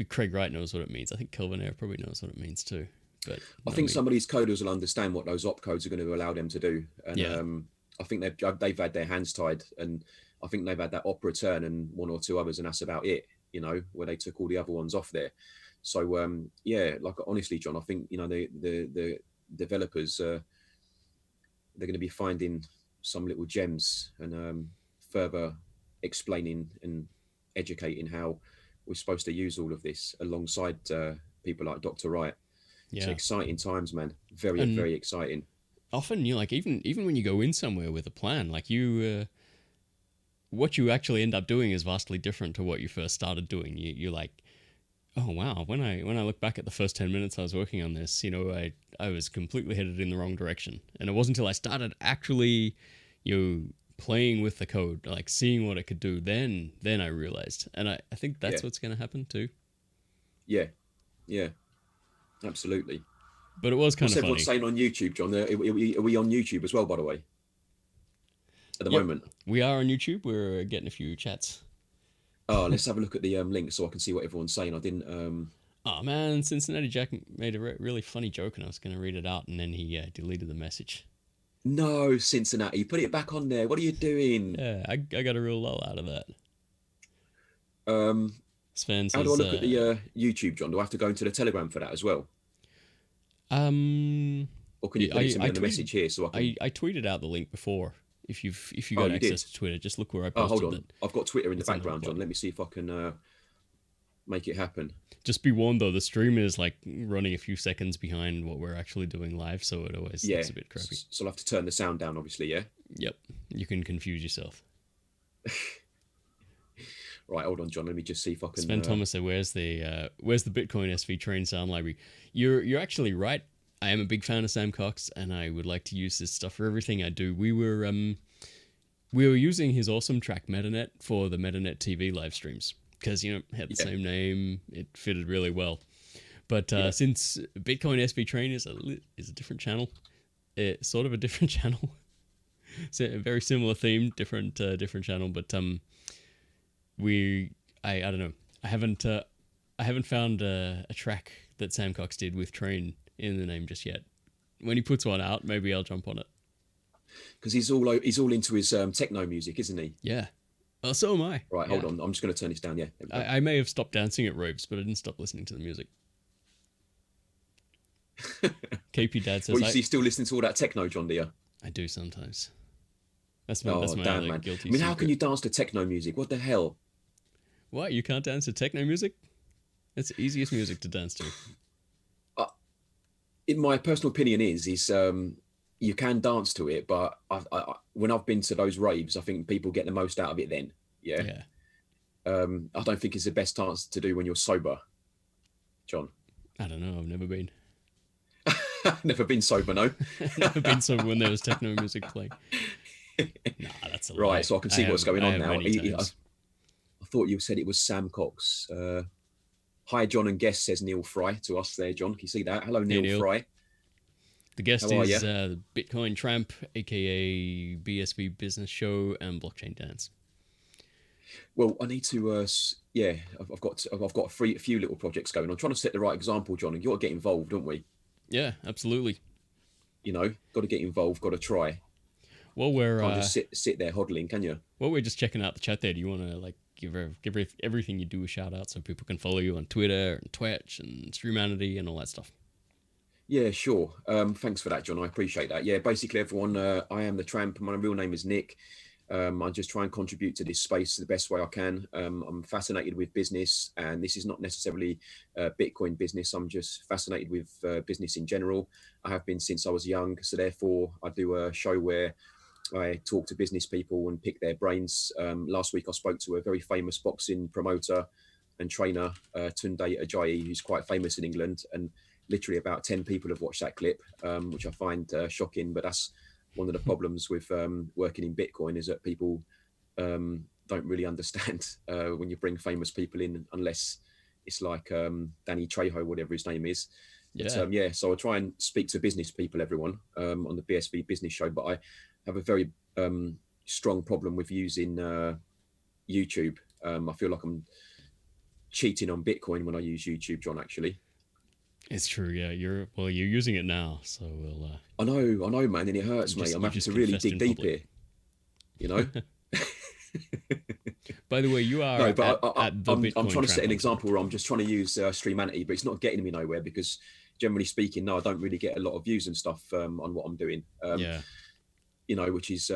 Craig Wright knows what it means. I think Kelvin Ayre probably knows what it means too. But I think some of these coders will understand what those opcodes are going to allow them to do. And I think they've had their hands tied, and I think they've had that op return and one or two others, and that's about it. Where they took all the other ones off there. So like, honestly, John, I think the developers they're going to be finding some little gems and further explaining and educating how we're supposed to use all of this alongside people like Dr. Wright. Yeah. It's exciting times, man. Very, very exciting. Often, like, even when you go in somewhere with a plan, like what you actually end up doing is vastly different to what you first started doing. You're like, oh wow, when I look back at the first 10 minutes I was working on this, I was completely headed in the wrong direction. And it wasn't until I started actually, playing with the code, like seeing what it could do, then I realized. And I think that's what's going to happen too. Yeah, absolutely. But it was kind of funny. What's everyone saying on YouTube, John? Are we on YouTube as well, by the way? At the moment, we are on YouTube. We're getting a few chats. Oh, let's have a look at the link so I can see what everyone's saying. I didn't. Oh man, Cincinnati Jack made a really funny joke, and I was going to read it out, and then he deleted the message. No, Cincinnati, put it back on there. What are you doing? Yeah, I got a real lull out of that. Sven says, how do I look at the YouTube, John? Do I have to go into the Telegram for that as well? Or can you put it to me on the message here so I can? I tweeted out the link before. If you got access to Twitter, just look where I posted it. Hold on. I've got Twitter in the background, John. Let me see if I can make it happen. Just be warned, though, the stream is like running a few seconds behind what we're actually doing live, so it always looks a bit crappy. So I'll have to turn the sound down, obviously, yeah? Yep. You can confuse yourself. Right, hold on, John. Let me just see if I can... Sven Thomas said, where's the Bitcoin SV train sound library? You're actually right. I am a big fan of Sam Cox, and I would like to use this stuff for everything I do. We were we were using his awesome track MetaNet for the MetaNet TV live streams because, you know, it had the same name. It fitted really well. But since Bitcoin SV Train is a different channel, it's sort of a different channel. It's a very similar theme, different channel. But I don't know. I haven't found a track that Sam Cox did with Train in the name just yet. When he puts one out, maybe I'll jump on it. Because he's all into his techno music, isn't he? Yeah. Well, so am I. Right, hold on. I'm just going to turn this down. Yeah. I may have stopped dancing at raves, but I didn't stop listening to the music. KP Dad says, well, you still listening to all that techno, John, do you? I do sometimes. That's my damn, man. guilty I mean, secret. how can you dance to techno music? What the hell? What? You can't dance to techno music? It's the easiest music to dance to. In my personal opinion is you can dance to it, but when I've been to those raves, I think people get the most out of it then. Yeah. I don't think it's the best dance to do when you're sober, John. I don't know. I've never been. Never been sober, no. Never been sober when there was techno music playing. Nah, that's a lie. Right, so I can see what's going on now. I thought you said it was Sam Cox. Hi, John and guest, says Neil Fry to us there, John. Can you see that? Hello, Neil Fry. The guest is the Bitcoin Tramp, aka BSV Business Show and Blockchain Dance. Well, I need to. I've got a few little projects going on. I'm trying to set the right example, John. And you got to get involved, don't we? Yeah, absolutely. You know, got to get involved. Got to try. Well, we're can't just sit there hodling, can you? Well, we're just checking out the chat there. Do you want to give everything you do a shout out so people can follow you on Twitter and Twitch and Streamanity and all that stuff? Yeah, sure. Thanks for that, John. I appreciate that. Yeah, basically, everyone, I am the Tramp. My real name is Nick. I just try and contribute to this space the best way I can. I'm fascinated with business, and this is not necessarily Bitcoin business. I'm just fascinated with business in general. I have been since I was young, so therefore I do a show where I talk to business people and pick their brains. Last week I spoke to a very famous boxing promoter and trainer, Tunde Ajayi, who's quite famous in England, and literally about 10 people have watched that clip, which I find shocking, but that's one of the problems with working in Bitcoin is that people don't really understand when you bring famous people in, unless it's like Danny Trejo, whatever his name is. Yeah. But, so I try and speak to business people, everyone, on the BSV Business Show, but I have a very strong problem with using YouTube. I feel like I'm cheating on Bitcoin when I use YouTube, John, actually. It's true, yeah. You're using it now, so we'll. I know, man, and it hurts me. I'm having to really dig deep here. You know. By the way, you are. No, but I'm trying to set an example where I'm just trying to use Streamanity, but it's not getting me nowhere because, generally speaking, no, I don't really get a lot of views and stuff on what I'm doing. You know, which is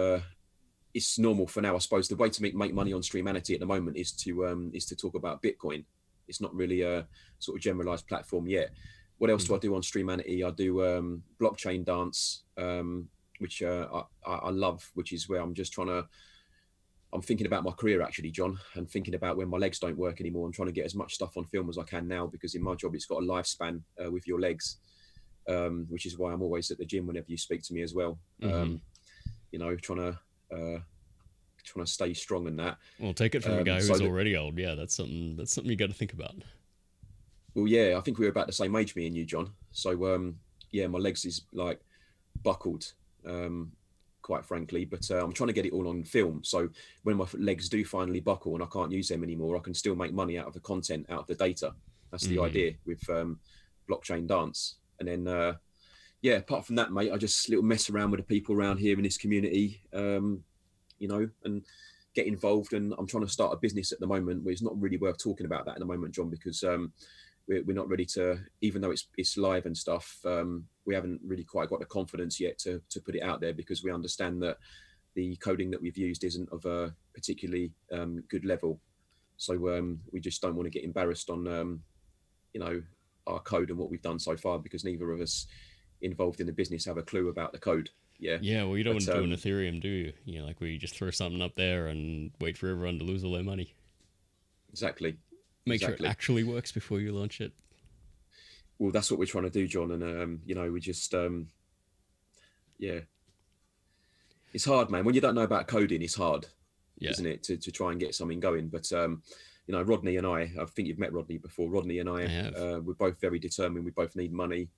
it's normal for now, I suppose. The way to make money on Streamanity at the moment is to talk about Bitcoin. It's not really a sort of generalized platform yet. What else do I do on Streamanity? I do blockchain dance, which I love, which is where I'm just I'm thinking about my career actually, John, and thinking about when my legs don't work anymore. I'm trying to get as much stuff on film as I can now, because in my job, it's got a lifespan with your legs, which is why I'm always at the gym whenever you speak to me as well. You know, trying to stay strong in that. Well, take it from a guy who's already old. Yeah, that's something you got to think about. Well, yeah, I think we were about the same age, me and you, John. So, yeah, my legs is like buckled, quite frankly, but I'm trying to get it all on film. So when my legs do finally buckle and I can't use them anymore, I can still make money out of the content, out of the data. That's the idea with blockchain dance. And then, yeah, apart from that, mate, I just little mess around with the people around here in this community, you know, and get involved. And I'm trying to start a business at the moment where it's not really worth talking about that at the moment, John, because we're not ready to, even though it's live and stuff, we haven't really quite got the confidence yet to put it out there, because we understand that the coding that we've used isn't of a particularly good level. So we just don't want to get embarrassed on, you know, our code and what we've done so far, because neither of us involved in the business have a clue about the code. Yeah, well, you don't want to do an Ethereum, do you? You know, like where you just throw something up there and wait for everyone to lose all their money. Exactly. Make sure it actually works before you launch it. Well, that's what we're trying to do, John. And, you know, we just, yeah. It's hard, man. When you don't know about coding, it's hard, Yeah. isn't it, to try and get something going? But Rodney and I think you've met Rodney before. Rodney and I we're both very determined. We both need money,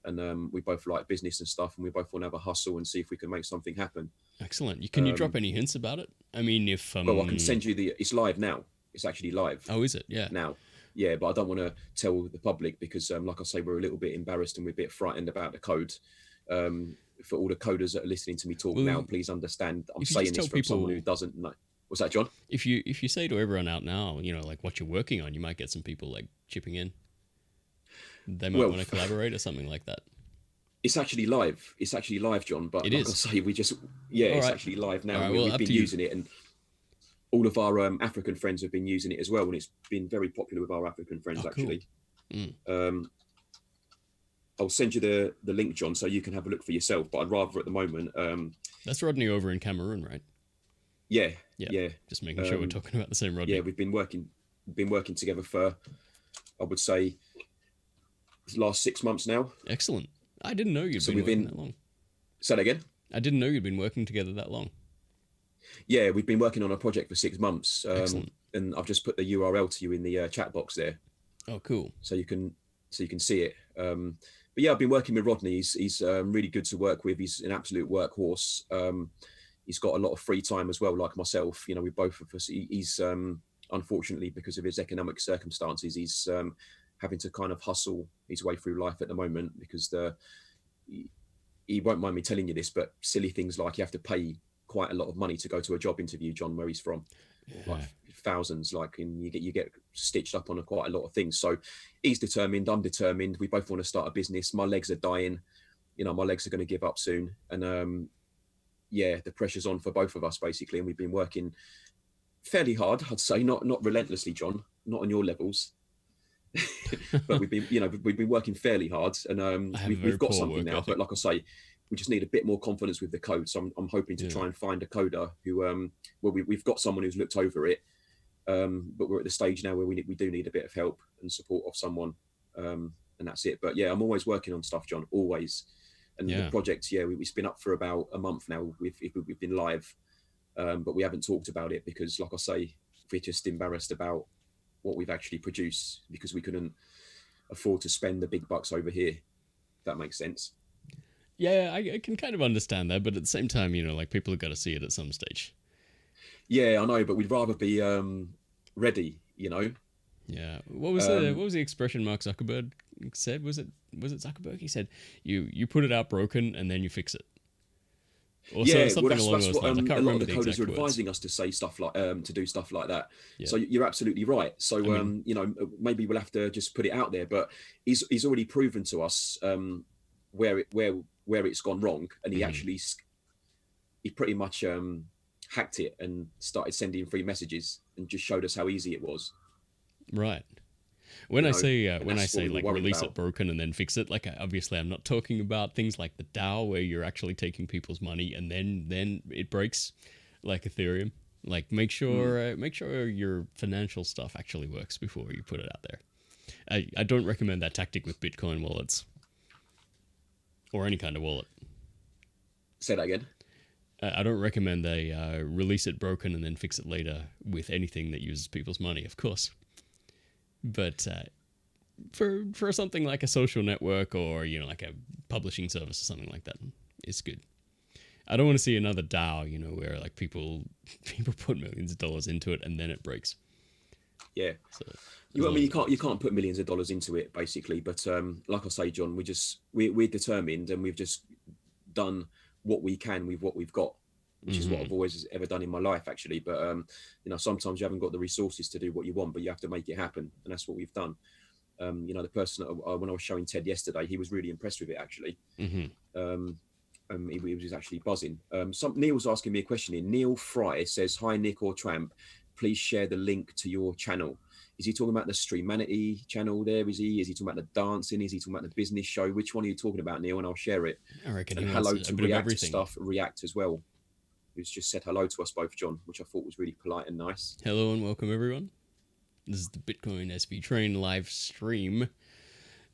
and we both like business and stuff, and we both want to have a hustle and see if we can make something happen. Excellent. Can you drop any hints about it? I mean, if well, I can send you it's live now. It's actually live. Oh, is it? Yeah. Now, yeah, but I don't want to tell the public because, like I say, we're a little bit embarrassed and we're a bit frightened about the code. For all the coders that are listening to me talk now, please understand I'm saying this from someone who doesn't know. What's that, John? If you say to everyone out now, like what you're working on, you might get some people like chipping in. They might want to collaborate or something like that. It's actually live. It's actually live, John. But like I say, it's actually live now. We've been using it, and all of our African friends have been using it as well, and it's been very popular with our African friends actually. Cool. I'll send you the link, John, so you can have a look for yourself. But I'd rather at the moment. That's Rodney over in Cameroon, right? Yeah. Just making sure we're talking about the same Rodney. Yeah, we've been working together for, I would say, the last 6 months now. Excellent. I didn't know you'd been working that long. Say that again? I didn't know you'd been working together that long. Yeah, we've been working on a project for 6 months. Excellent. And I've just put the URL to you in the chat box there. Oh, cool. So you can see it. But yeah, I've been working with Rodney. He's really good to work with. He's an absolute workhorse. He's got a lot of free time as well, like myself. We both of us. He's unfortunately, because of his economic circumstances, he's having to kind of hustle his way through life at the moment because he won't mind me telling you this, but silly things like you have to pay quite a lot of money to go to a job interview, John, where he's from. Like thousands, and you get stitched up on quite a lot of things. So he's determined, I'm determined. We both want to start a business. My legs are dying. My legs are going to give up soon. And the pressure's on for both of us basically. And we've been working fairly hard, I'd say, not relentlessly, John, not on your levels. But we've been working fairly hard, and we've got something now. But like I say, we just need a bit more confidence with the code. So I'm hoping to try and find a coder who, we've got someone who's looked over it, but we're at the stage now where we do need a bit of help and support of someone, and that's it. But yeah, I'm always working on stuff, John, always. And the project, we've been up for about a month now. We've been live, but we haven't talked about it because, like I say, we're just embarrassed about what we've actually produced because we couldn't afford to spend the big bucks over here. If that makes sense. Yeah, I can kind of understand that, but at the same time, like people have got to see it at some stage. Yeah, I know, but we'd rather be ready, Yeah. What was the expression Mark Zuckerberg said? Was it Zuckerberg? He said, "You put it out broken and then you fix it." Or yeah, something that's along those what lines. I can't a lot of remember the the coders exact are advising us to say stuff like to do stuff like that. Yeah. So you're absolutely right. So maybe we'll have to just put it out there. But he's already proven to us where it's gone wrong, and he pretty much hacked it and started sending free messages and just showed us how easy it was. Right. When I say like release it broken and then fix it, like obviously I'm not talking about things like the DAO where you're actually taking people's money and then it breaks, like Ethereum. Like make sure your financial stuff actually works before you put it out there. I don't recommend that tactic with Bitcoin wallets or any kind of wallet. Say that again. I don't recommend they release it broken and then fix it later with anything that uses people's money, of course. But for something like a social network or like a publishing service or something like that, it's good. I don't want to see another DAO, where like people put millions of dollars into it and then it breaks. Yeah. So, you can't put millions of dollars into it basically, but like I say, John, we're determined and we've just done what we can with what we've got, which is what I've always ever done in my life actually. But sometimes you haven't got the resources to do what you want, but you have to make it happen, and that's what we've done. The person when I was showing Ted yesterday, he was really impressed with it actually. He was actually buzzing. Neil's asking me a question here. Neil Fry says, "Hi Nick or Tramp, please share the link to your channel." Is he talking about the Streamanity channel there? Is he talking about the dancing? Is he talking about the business show? Which one are you talking about, Neil? And I'll share it. I reckon and hello to React stuff. React as well, who's just said hello to us both, John, which I thought was really polite and nice. Hello and welcome everyone. This is the Bitcoin SV Train live stream.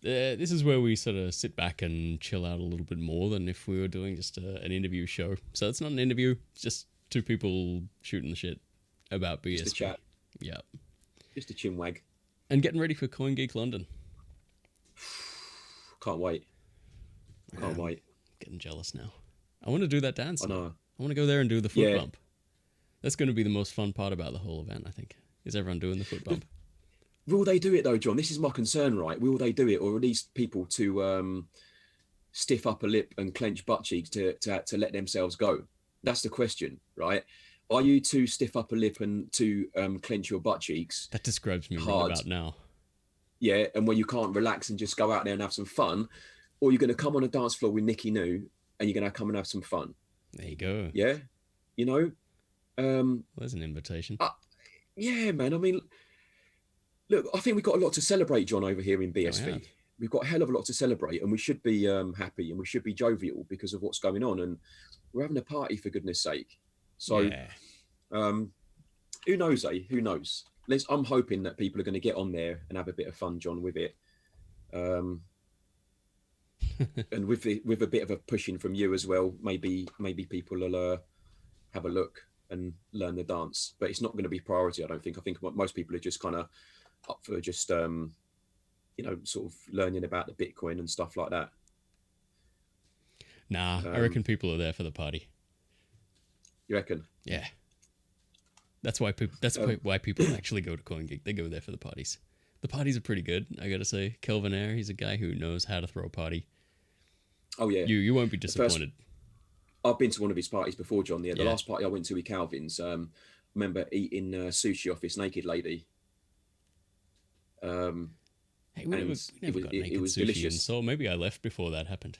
this is where we sort of sit back and chill out a little bit more than if we were doing just an interview show. So it's not an interview, it's just two people shooting the shit about BSV. Just a chat. Yeah. Just a chinwag. And getting ready for CoinGeek London. Can't wait. Can't wait. Getting jealous now. I want to do that dance. I know. I want to go there and do the foot bump. That's going to be the most fun part about the whole event, I think. Is everyone doing the foot bump? Will they do it though, John? This is my concern, right? Will they do it, or are these people to stiff upper lip and clench butt cheeks to let themselves go? That's the question, right? Are you too stiff upper lip and to clench your butt cheeks? That describes me right about now. Yeah, and when you can't relax and just go out there and have some fun, or you're going to come on a dance floor with Nicky New and you're going to come and have some fun. There you go. Yeah, you know. Well, there's an invitation. Yeah, man. I mean, look, I think we've got a lot to celebrate, John, over here in BSV. We've got a hell of a lot to celebrate, and we should be happy and we should be jovial because of what's going on, and we're having a party for goodness sake. So, who knows, eh? Who knows? I'm hoping that people are going to get on there and have a bit of fun, John, with it. And with a bit of a pushing from you as well, maybe people will have a look and learn the dance. But it's not going to be priority, I don't think. I think most people are just kind of up for just sort of learning about the Bitcoin and stuff like that. Nah, I reckon people are there for the party. You reckon? Yeah. That's why people. Why people actually go to CoinGeek. They go there for the parties. The parties are pretty good, I gotta say. Kelvin Air, he's a guy who knows how to throw a party. Oh yeah. You won't be disappointed. I've been to one of his parties before, John. The last party I went to with Calvin's, I remember eating sushi off this naked lady. Hey, we never got naked was sushi, delicious. And so maybe I left before that happened.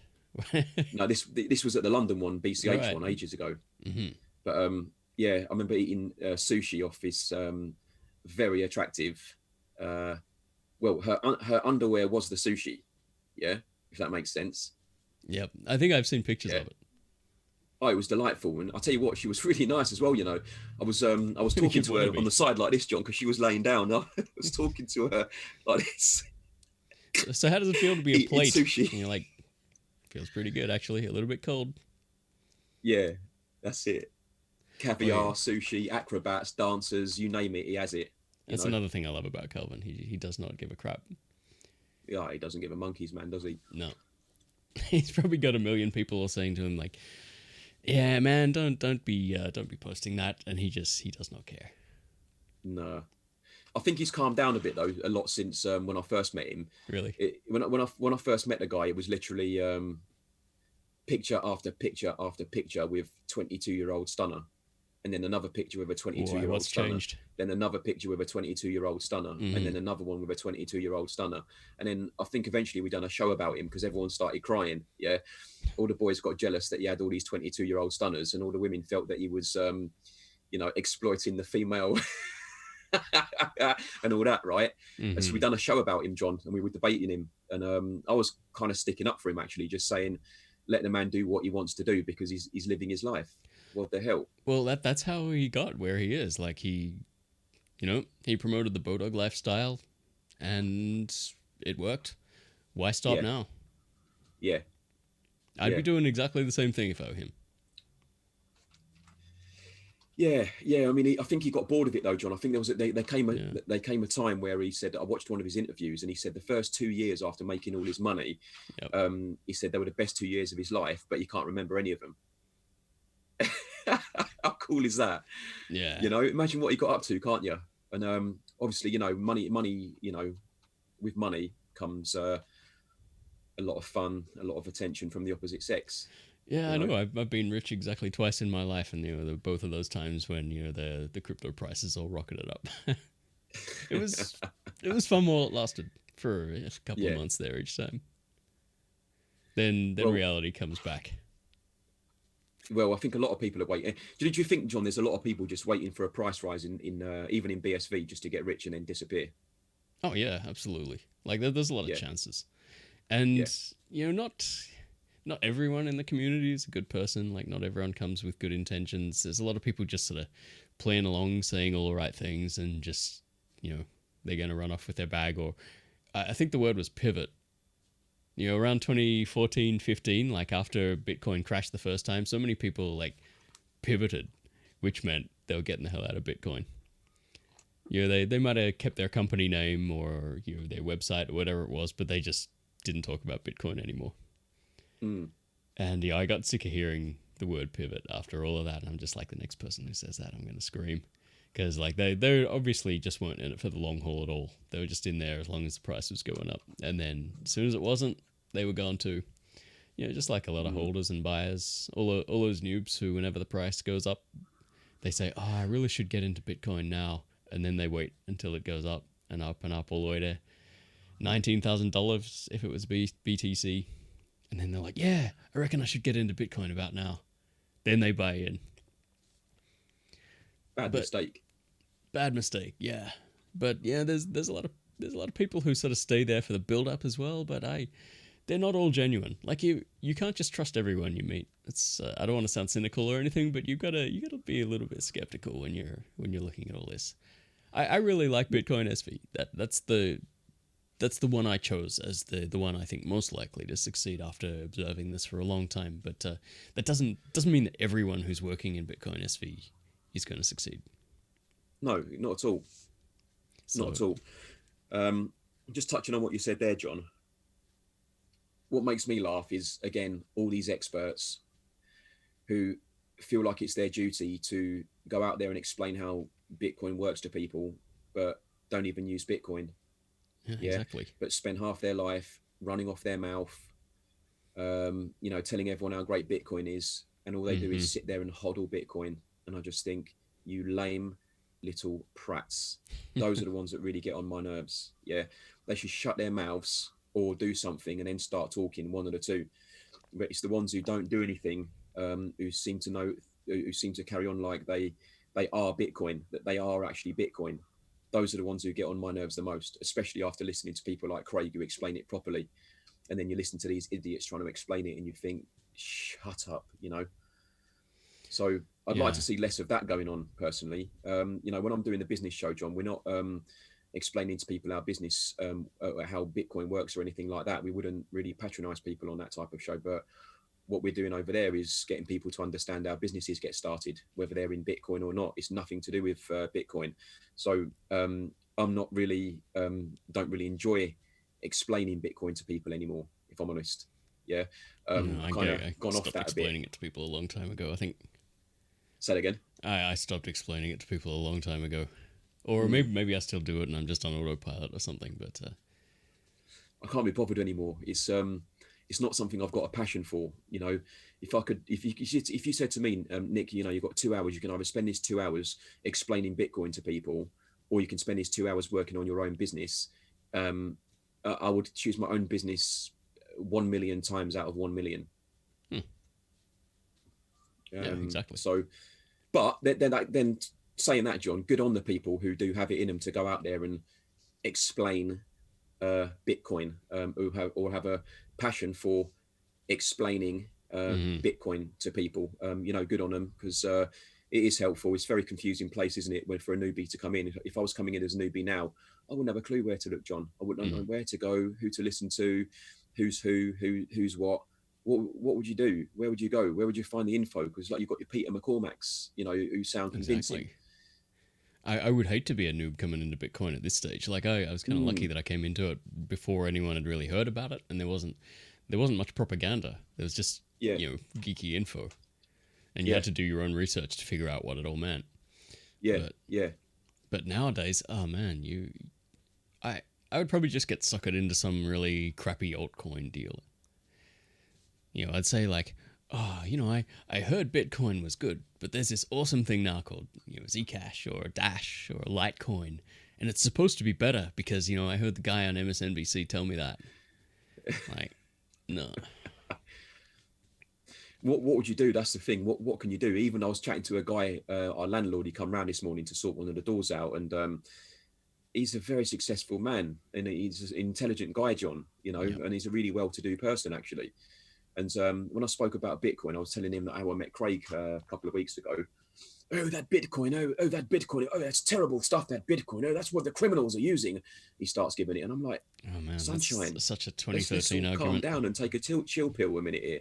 No, this was at the London one, BCH one, ages ago. Mm-hmm. But I remember eating sushi off this very attractive. Well, her underwear was the sushi. Yeah, if that makes sense. Yep, I think I've seen pictures of it. Oh, it was delightful, and I'll tell you what, she was really nice as well. You know, I was talking to her on the side like this, John, because she was laying down. I was talking to her like this. So how does it feel to be a plate? Sushi. And you're like, feels pretty good actually. A little bit cold. Yeah, that's it. Caviar, sushi, acrobats, dancers, you name it, he has it. That's another thing I love about Kelvin. He does not give a crap. Yeah, he doesn't give a monkey's, man, does he? No. He's probably got a million people saying to him like, "Yeah, man, don't be posting that," and he does not care. No, I think he's calmed down a bit though, a lot since when I first met him. Really? When I first met the guy, it was literally picture after picture after picture with 22-year-old stunner, and then another picture with a 22-year-old stunner. Changed? Then another picture with a 22-year-old stunner, and then another one with a 22-year-old stunner. And then I think eventually we done a show about him because everyone started crying. Yeah, all the boys got jealous that he had all these 22-year-old stunners, and all the women felt that he was, exploiting the female and all that, right? Mm-hmm. And so we done a show about him, John, and we were debating him, and I was kind of sticking up for him actually, just saying, let the man do what he wants to do because he's living his life. What the hell? Well, that's how he got where he is. Like he promoted the Bodog lifestyle, and it worked. Why stop now? Yeah, I'd be doing exactly the same thing if I were him. Yeah. I mean, I think he got bored of it though, John. I think there came a time where he said, I watched one of his interviews, and he said the first 2 years after making all his money, he said they were the best 2 years of his life, but he can't remember any of them. How cool is that? Yeah. Imagine what he got up to, can't you? And obviously, money, with money comes a lot of fun, a lot of attention from the opposite sex. Yeah, I know. I've been rich exactly twice in my life, and both of those times when the crypto prices all rocketed up. It was fun while it lasted for a couple of months there each time. Then reality comes back. Well, I think a lot of people are waiting. Did you think, John, there's a lot of people just waiting for a price rise in even in BSV just to get rich and then disappear? Oh yeah, absolutely. Like there's a lot of chances, and not everyone in the community is a good person. Like not everyone comes with good intentions. There's a lot of people just sort of playing along, saying all the right things, and just they're going to run off with their bag. Or I think the word was pivot. You know, around 2014, 15, like after Bitcoin crashed the first time, so many people like pivoted, which meant they were getting the hell out of Bitcoin. You know, they might have kept their company name or, you know, their website or whatever it was, but they just didn't talk about Bitcoin anymore. Mm. And yeah, I got sick of hearing the word pivot after all of that. And I'm just like, the next person who says that, I'm going to scream. Because like they obviously just weren't in it for the long haul at all. They were just in there as long as the price was going up. And then as soon as it wasn't, they were gone too. You know, just like a lot of holders and buyers, all those noobs who, whenever the price goes up, they say, "Oh, I really should get into Bitcoin now," and then they wait until it goes up and up all the way to $19,000 if it was BTC, and then they're like, "Yeah, I reckon I should get into Bitcoin about now." Then they buy in. Bad But mistake. bad mistake, yeah. But yeah, there's a lot of people who sort of stay there for the build up as well. But they're not all genuine. Like you can't just trust everyone you meet. It's I don't want to sound cynical or anything, but you gotta be a little bit skeptical when you're looking at all this. I really like Bitcoin SV. That's the one I chose as the one I think most likely to succeed after observing this for a long time. But that doesn't mean that everyone who's working in Bitcoin SV is going to succeed. No, not at all. Not So at all. Um, just touching on what you said there, John. What makes me laugh is again all these experts who feel like it's their duty to go out there and explain how Bitcoin works to people, but don't even use Bitcoin. yeah, Yeah, exactly. but spend half their life running off their mouth, telling everyone how great Bitcoin is, and all they do Mm-hmm. is sit there and hodl Bitcoin. And I just think, you lame little prats. Those are the ones that really get on my nerves. Yeah, they should shut their mouths or do something and then start talking. One of the two. But it's the ones who don't do anything, who seem to know, who seem to carry on like they are Bitcoin, that they are actually Bitcoin. Those are the ones who get on my nerves the most, especially after listening to people like Craig who explain it properly, and then you listen to these idiots trying to explain it, and you think, shut up, you know. So I'd like Yeah. to see less of that going on personally. When I'm doing the business show, John, we're not explaining to people our business, how Bitcoin works or anything like that. We wouldn't really patronize people on that type of show, but what we're doing over there is getting people to understand how businesses get started, whether they're in Bitcoin or not. It's nothing to do with Bitcoin. So I'm not really, don't really enjoy explaining Bitcoin to people anymore, if I'm honest. Yeah. No, I've kind of I gone off stopped that a bit. explaining it to people a long time ago. I think Say that again. I stopped explaining it to people a long time ago, or Mm. maybe I still do it and I'm just on autopilot or something. But I can't be bothered anymore. It's not something I've got a passion for. You know, if I could, if you said to me, Nick, you know, you've got 2 hours, you can either spend these 2 hours explaining Bitcoin to people, or you can spend these 2 hours working on your own business. I would choose my own business 1 million times out of 1 million. hmm, yeah, exactly. So, but then saying that, John, good on the people who do have it in them to go out there and explain Bitcoin, or have a passion for explaining Mm-hmm. Bitcoin to people. Good on them, because it is helpful. It's very confusing place, isn't it, when for a newbie to come in. If I was coming in as a newbie now, I wouldn't have a clue where to look, John. I wouldn't know Mm-hmm. where to go, who to listen to, who's who's what. What would you do? Where would you go? Where would you find the info? Because like you've got your Peter McCormacks, who sound convincing. Exactly. I would hate to be a noob coming into Bitcoin at this stage. Like I was kind of lucky Mm, that I came into it before anyone had really heard about it, and there wasn't much propaganda. There was just yeah, geeky info, and you yeah, had to do your own research to figure out what it all meant. yeah, But yeah. nowadays, oh man, I I would probably just get suckered into some really crappy altcoin deal. You know, I'd say like, oh, I heard Bitcoin was good, but there's this awesome thing now called, Zcash or Dash or Litecoin, and it's supposed to be better because, I heard the guy on MSNBC tell me that. Like, no. What would you do? That's the thing. What can you do? Even I was chatting to a guy, our landlord. He come round this morning to sort one of the doors out, and he's a very successful man, and he's an intelligent guy, John. Yep. And he's a really well-to-do person actually. And when I spoke about Bitcoin, I was telling him that how I met Craig a couple of weeks ago. oh, that Bitcoin, oh, that Bitcoin, oh, that's terrible stuff, that Bitcoin, oh, that's what the criminals are using. He starts giving it, and I'm like, oh man, sunshine, that's such a let's 2013 sort of calm argument. down and take a chill pill a minute here,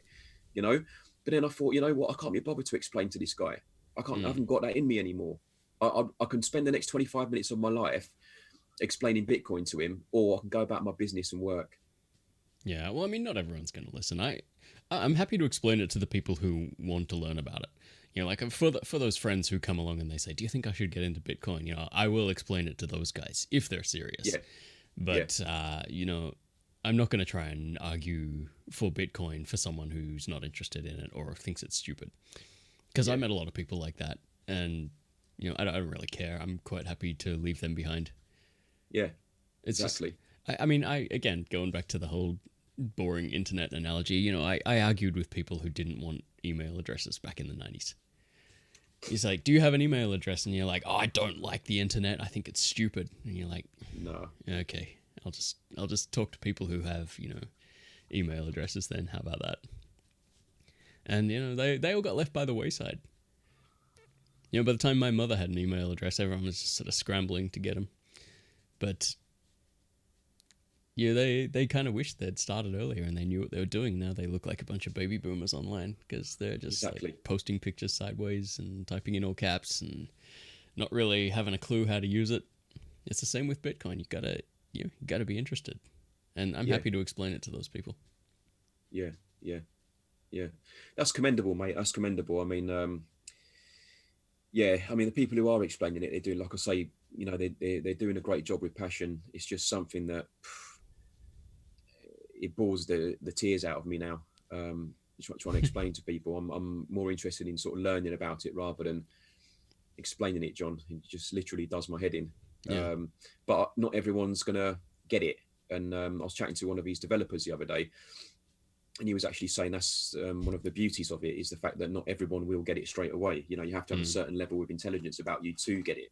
you know. But then I thought, you know what, I can't be bothered to explain to this guy. I haven't got that in me anymore. I can spend the next 25 minutes of my life explaining Bitcoin to him, or I can go about my business and work. Yeah, well, I mean, not everyone's going to listen. I'm happy to explain it to the people who want to learn about it. You know, like for those friends who come along and they say, "Do you think I should get into Bitcoin?" You know, I will explain it to those guys if they're serious. Yeah. But you know, I'm not going to try and argue for Bitcoin for someone who's not interested in it or thinks it's stupid. Because I met a lot of people like that, and you know, I don't really care. I'm quite happy to leave them behind. Yeah, It's exactly. just, I mean, again, going back to the whole boring internet analogy, you know, I argued with people who didn't want email addresses back in the 90s. He's like, "Do you have an email address?" And you're like, "Oh, I don't like the internet. I think it's stupid." And you're like, No. "Okay, I'll just talk to people who have, you know, email addresses then. How about that?" And you know, they all got left by the wayside. You know, by the time my mother had an email address, everyone was just sort of scrambling to get them. But yeah, they kind of wished they'd started earlier and they knew what they were doing. Now they look like a bunch of baby boomers online because they're just like posting pictures sideways and typing in all caps and not really having a clue how to use it. It's the same with Bitcoin. You gotta be interested, and I'm happy to explain it to those people. Yeah. That's commendable, mate. That's commendable. I mean, the people who are explaining it, they're doing, like I say, you know, they're doing a great job with passion. It's just something that it bores the tears out of me now. Trying to explain to people, I'm more interested in sort of learning about it rather than explaining it, John. It just literally does my head in. Yeah. But not everyone's gonna get it. And I was chatting to one of these developers the other day, and he was actually saying that's one of the beauties of it is the fact that not everyone will get it straight away. You know, you have to have a certain level of intelligence about you to get it.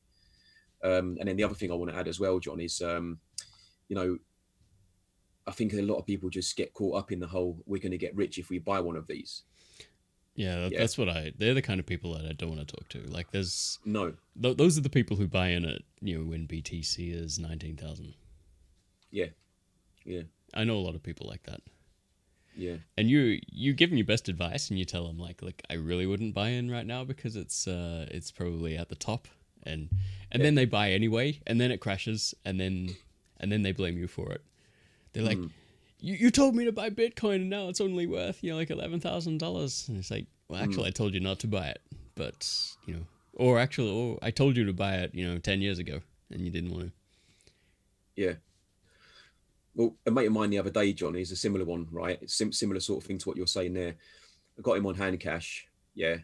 And then the other thing I want to add as well, John, is you know, I think a lot of people just get caught up in the whole "we're going to get rich if we buy one of these." That's what they're the kind of people that I don't want to talk to. Like those are the people who buy in at, you know, when BTC is 19,000. Yeah. I know a lot of people like that. Yeah. And you give them your best advice and you tell them like, look, I really wouldn't buy in right now because it's probably at the top, and then they buy anyway, and then it crashes, and then they blame you for it. They're like, you told me to buy Bitcoin and now it's only worth, you know, like $11,000. And it's like, well, actually, I told you not to buy it, but you know, or I told you to buy it, you know, 10 years ago and you didn't want to. Yeah. Well, a mate of mine the other day, John, is a similar one, right? It's similar sort of thing to what you're saying there. I got him on hand cash. Yeah.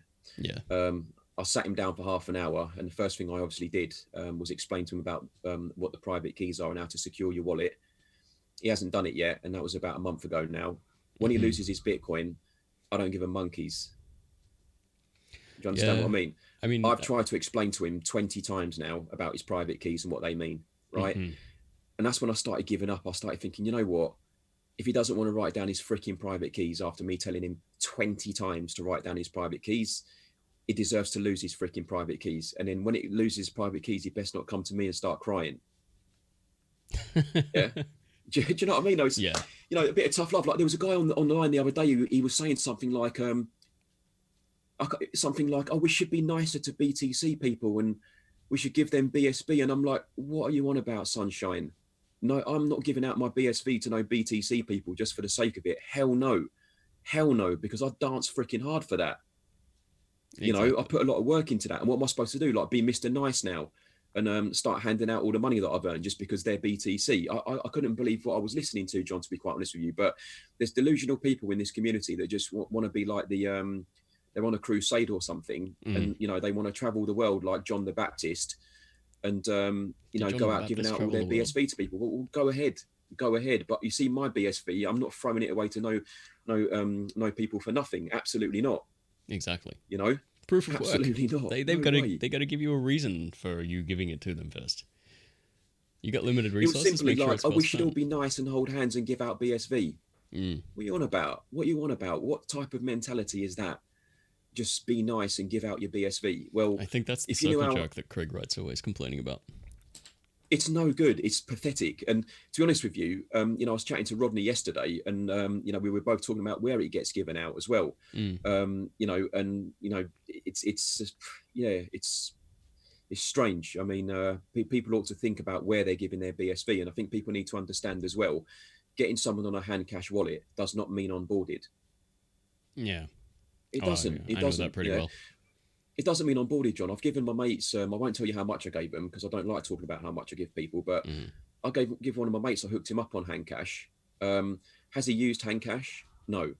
I sat him down for half an hour, and the first thing I obviously did was explain to him about what the private keys are and how to secure your wallet. He hasn't done it yet, and that was about a month ago now. When he loses his Bitcoin, I don't give a monkeys. Do you understand what I mean? I mean, I've tried to explain to him 20 times now about his private keys and what they mean, right? And that's when I started giving up. I started thinking, you know what? If he doesn't want to write down his freaking private keys after me telling him 20 times to write down his private keys, he deserves to lose his freaking private keys. And then when it loses private keys, he best not come to me and start crying. Yeah. Do you know what I mean? You know, a bit of tough love. Like there was a guy on the line the other day who he was saying something like, "Oh, we should be nicer to BTC people and we should give them BSV." And I'm like, "What are you on about, sunshine? No, I'm not giving out my BSV to no BTC people just for the sake of it. Hell no, because I dance freaking hard for that. You know, I put a lot of work into that. And what am I supposed to do? Like be Mr. Nice now and start handing out all the money that I've earned just because they're BTC. I couldn't believe what I was listening to, John, to be quite honest with you. But there's delusional people in this community that just want to be like they're on a crusade or something. And, you know, they want to travel the world like John the Baptist and, you know, go out giving out all their BSV to people. Well, go ahead. But you see my BSV, I'm not throwing it away to no people for nothing. Absolutely not. Exactly. You know? Proof of Absolutely work. Not. They got to give you a reason for you giving it to them first. You got limited resources. It was simply like, we should all be nice and hold hands and give out BSV. What are you on about? What you on about? What type of mentality is that? just be nice and give out your BSV. Well, I think that's the if you knew circle how, jerk that Craig Wright's always complaining about. it's no good. It's pathetic. And to be honest with you, I was chatting to Rodney yesterday, and we were both talking about where it gets given out as well. It's strange. I mean, people ought to think about where they're giving their BSV, and I think people need to understand as well. Getting someone on a hand cash wallet does not mean onboarded. Yeah. It doesn't. I know that pretty well. It doesn't mean onboarded, John. I've given my mates. I won't tell you how much I gave them because I don't like talking about how much I give people. But I give one of my mates. I hooked him up on Handcash. Has he used Handcash? No.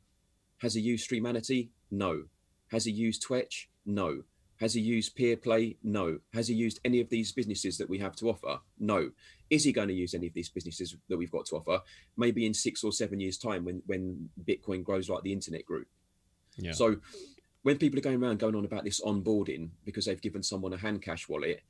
Has he used Streamanity? No. Has he used Twitch? No. Has he used Peer Play? No. Has he used any of these businesses that we have to offer? No. Is he going to use any of these businesses that we've got to offer? Maybe in 6 or 7 years' time when Bitcoin grows like the internet group. Yeah. So when people are going around going on about this onboarding because they've given someone a Handcash wallet,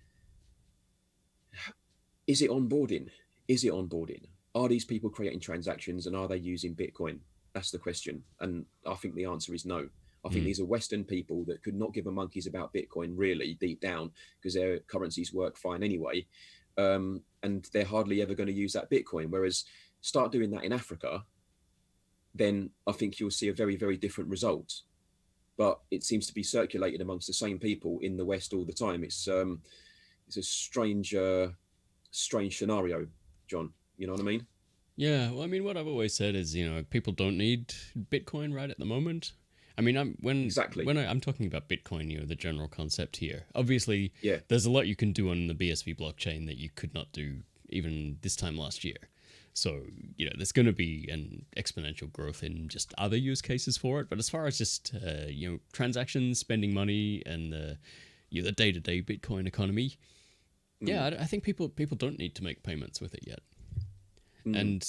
is it onboarding? Is it onboarding? Are these people creating transactions and are they using Bitcoin? That's the question. And I think the answer is no. I think these are Western people that could not give a monkeys about Bitcoin really deep down because their currencies work fine anyway. And they're hardly ever going to use that Bitcoin. Whereas start doing that in Africa, then I think you'll see a very, very different result. But it seems to be circulated amongst the same people in the West all the time. It's a strange scenario, John. You know what I mean? Yeah. Well, I mean, what I've always said is, people don't need Bitcoin right at the moment. I mean, when I'm talking about Bitcoin, the general concept here. Obviously, there's a lot you can do on the BSV blockchain that you could not do even this time last year. So, there's going to be an exponential growth in just other use cases for it. But as far as just, transactions, spending money, and the day-to-day Bitcoin economy, I think people don't need to make payments with it yet. And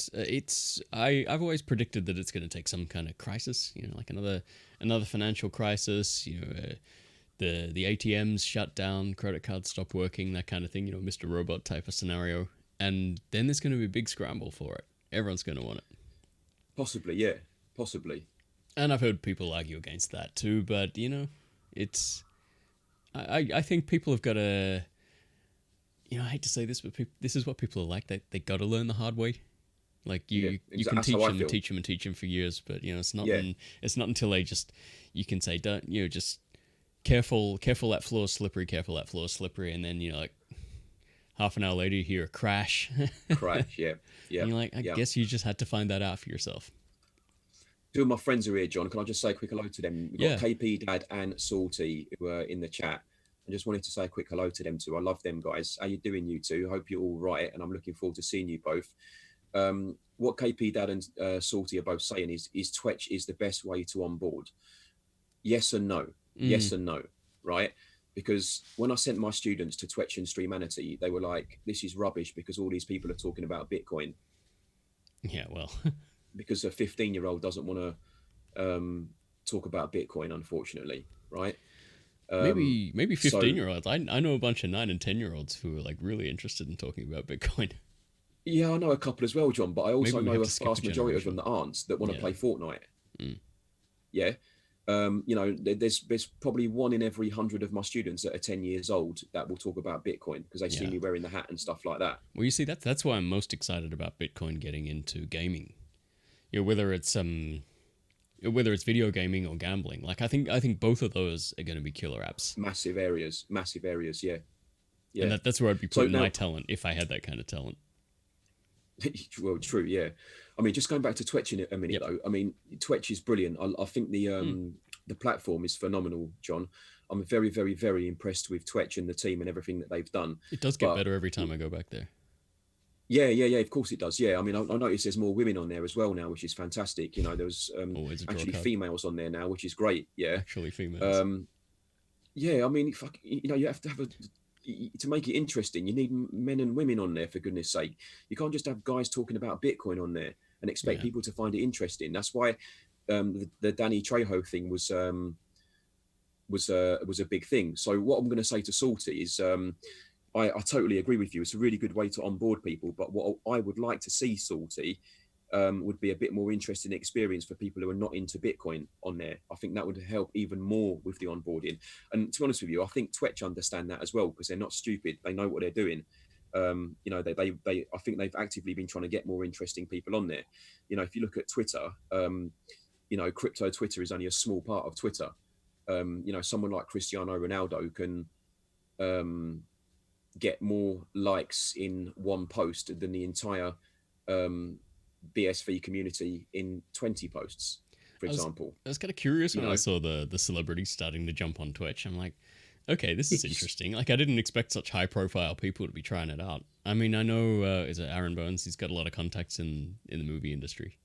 I've always predicted that it's going to take some kind of crisis, like another financial crisis, the ATMs shut down, credit cards stop working, that kind of thing, Mr. Robot type of scenario. And then there's going to be a big scramble for it. Everyone's going to want it. Possibly, yeah. Possibly. And I've heard people argue against that too, but, it's... I think people have got to... I hate to say this, but this is what people are like. They got to learn the hard way. Like you can teach them for years, but it's not it's not until you can say don't just careful that floor's slippery, and then like half an hour later you hear a crash. Yeah. And you're like, I guess you just had to find that out for yourself. Two of my friends are here, John. Can I just say a quick hello to them? We've got KP Dad and Salty who are in the chat. I just wanted to say a quick hello to them too. I love them guys. How you doing, you two? Hope you're all right, and I'm looking forward to seeing you both. What KP Dad and Salty are both saying is Twitch is the best way to onboard. Yes and no. Yes and no, right? Because when I sent my students to Twitch and Streamanity, they were like, this is rubbish because all these people are talking about Bitcoin. Yeah, well. Because a 15-year-old doesn't want to talk about Bitcoin, unfortunately, right? Maybe 15-year-olds. I know a bunch of 9 and 10-year-olds who are like really interested in talking about Bitcoin. Yeah, I know a couple as well, John, but I also know a vast majority of them that aren't, that want to play Fortnite. Yeah. There's probably 1 in every 100 of my students that are 10 years old that will talk about Bitcoin because they see me wearing the hat and stuff like that. Well, you see, that's why I'm most excited about Bitcoin getting into gaming. Whether it's video gaming or gambling. Like I think both of those are going to be killer apps. Massive areas, yeah. And that's where I'd be putting my talent if I had that kind of talent. Well, true, yeah. I mean, just going back to Twitch in a minute though. I mean, Twitch is brilliant. I think the platform is phenomenal, John. I'm very, very, very impressed with Twitch and the team and everything that they've done. It does get better every time I go back there. Yeah. Of course it does. Yeah. I mean, I noticed there's more women on there as well now, which is fantastic. There's actually females on there now, which is great. Yeah. Actually females. Yeah. I mean, you have to have to make it interesting. You need men and women on there, for goodness sake. You can't just have guys talking about Bitcoin on there and expect people to find it interesting. That's why the Danny Trejo thing was a big thing. So what I'm going to say to Salty is I totally agree with you. It's a really good way to onboard people. But what I would like to see, Salty, would be a bit more interesting experience for people who are not into Bitcoin on there. I think that would help even more with the onboarding. And to be honest with you, I think Twitch understand that as well, because they're not stupid. They know what they're doing. You know, they I think they've actively been trying to get more interesting people on there. You know, if you look at Twitter, you know, crypto Twitter is only a small part of Twitter. You know, someone like Cristiano Ronaldo can get more likes in one post than the entire BSV community in 20 posts, for example. I was kind of curious You when I know, saw the celebrities starting to jump on Twitch. I'm like, okay, this is interesting. Like, I didn't expect such high profile people to be trying it out. I mean, I know, is it Aaron Burns? He's got a lot of contacts in the movie industry.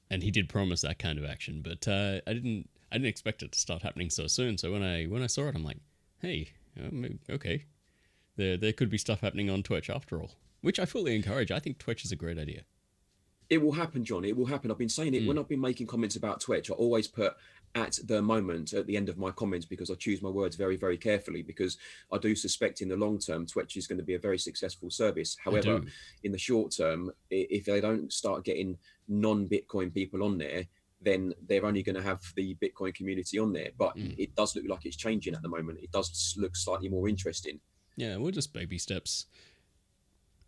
And he did promise that kind of action, but I didn't expect it to start happening so soon. So when I saw it, I'm like, hey, okay, there could be stuff happening on Twitch after all, which I fully encourage. I think Twitch is a great idea. it will happen, John. It will happen. I've been saying it when I've been making comments about Twitch. I always put at the moment at the end of my comments, because I choose my words very, very carefully, because I do suspect in the long term Twitch is going to be a very successful service. However, in the short term, if they don't start getting non-Bitcoin people on there, then they're only going to have the Bitcoin community on there. But it does look like it's changing at the moment. It does look slightly more interesting. Yeah, we're just baby steps.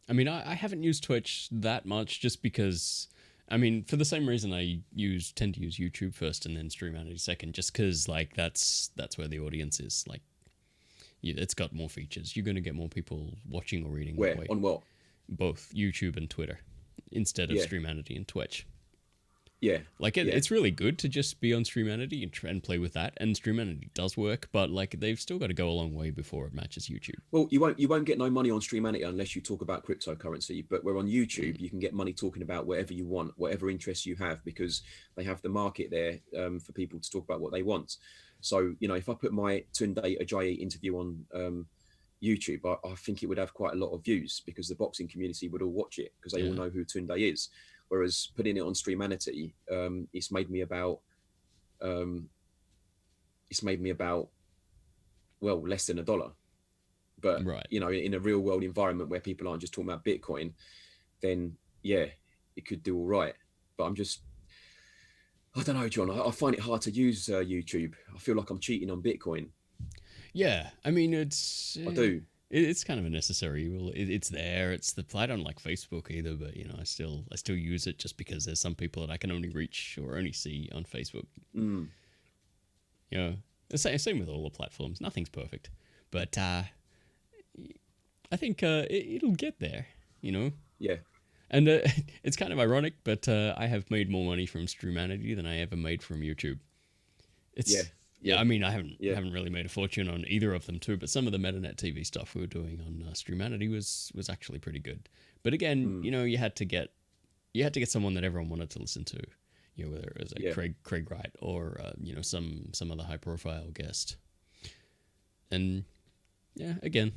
I mean, I haven't used Twitch that much, just because, I mean, for the same reason I tend to use YouTube first and then Streamanity second, just because, like, that's where the audience is. Like, it's got more features. You're going to get more people watching or reading Where? that way. On what? Both YouTube and Twitter, instead of Streamanity and Twitch. Yeah. Like, it's really good to just be on Streamanity and play with that, and Streamanity does work, but, like, they've still got to go a long way before it matches YouTube. Well, you won't get no money on Streamanity unless you talk about cryptocurrency. But we're on YouTube, you can get money talking about whatever you want, whatever interests you have, because they have the market there for people to talk about what they want. So, you know, if I put my Tunde Ajayi interview on YouTube, I think it would have quite a lot of views, because the boxing community would all watch it, because they all know who Tunde is. Whereas putting it on Streamanity, it's made me about well, less than $1. But you know, in a real world environment where people aren't just talking about Bitcoin, then yeah, it could do all right. But I don't know, John. I find it hard to use YouTube. I feel like I'm cheating on Bitcoin. Yeah, I mean, I do. It's kind of a necessary evil. It's there. I don't like Facebook either, but you know, I still use it, just because there's some people that I can only reach or only see on Facebook. You know, same with all the platforms. Nothing's perfect, but I think it'll get there. You know. Yeah. And it's kind of ironic, but I have made more money from Streamanity than I ever made from YouTube. Yeah, I mean, I haven't really made a fortune on either of them too, but some of the MetaNet TV stuff we were doing on Streamanity was actually pretty good. But again, you know, you had to get someone that everyone wanted to listen to, you know, whether it was like Craig Wright or you know, some other high profile guest. And yeah, again,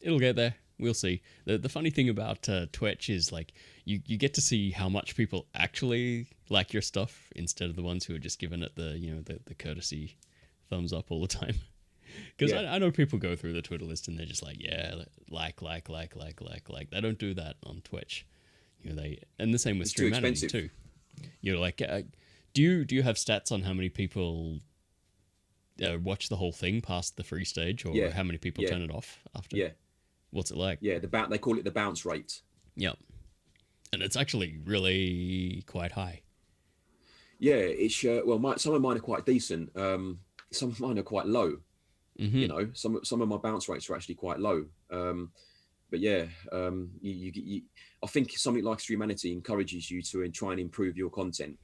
it'll get there. We'll see. The funny thing about Twitch is, like, you get to see how much people actually like your stuff, instead of the ones who are just giving it the courtesy thumbs up all the time. Because I know people go through the Twitter list and they're just like, yeah, like. They don't do that on Twitch. You know, and the same with Streamanity too. You know, like, do you have stats on how many people watch the whole thing past the free stage, or how many people turn it off after? Yeah. What's it like? Yeah, they call it the bounce rate. Yep. And it's actually really quite high. Yeah, it's well, some of mine are quite decent. Some of mine are quite low. You know, some of my bounce rates are actually quite low. But yeah, I think something like Streamanity encourages you to try and improve your content.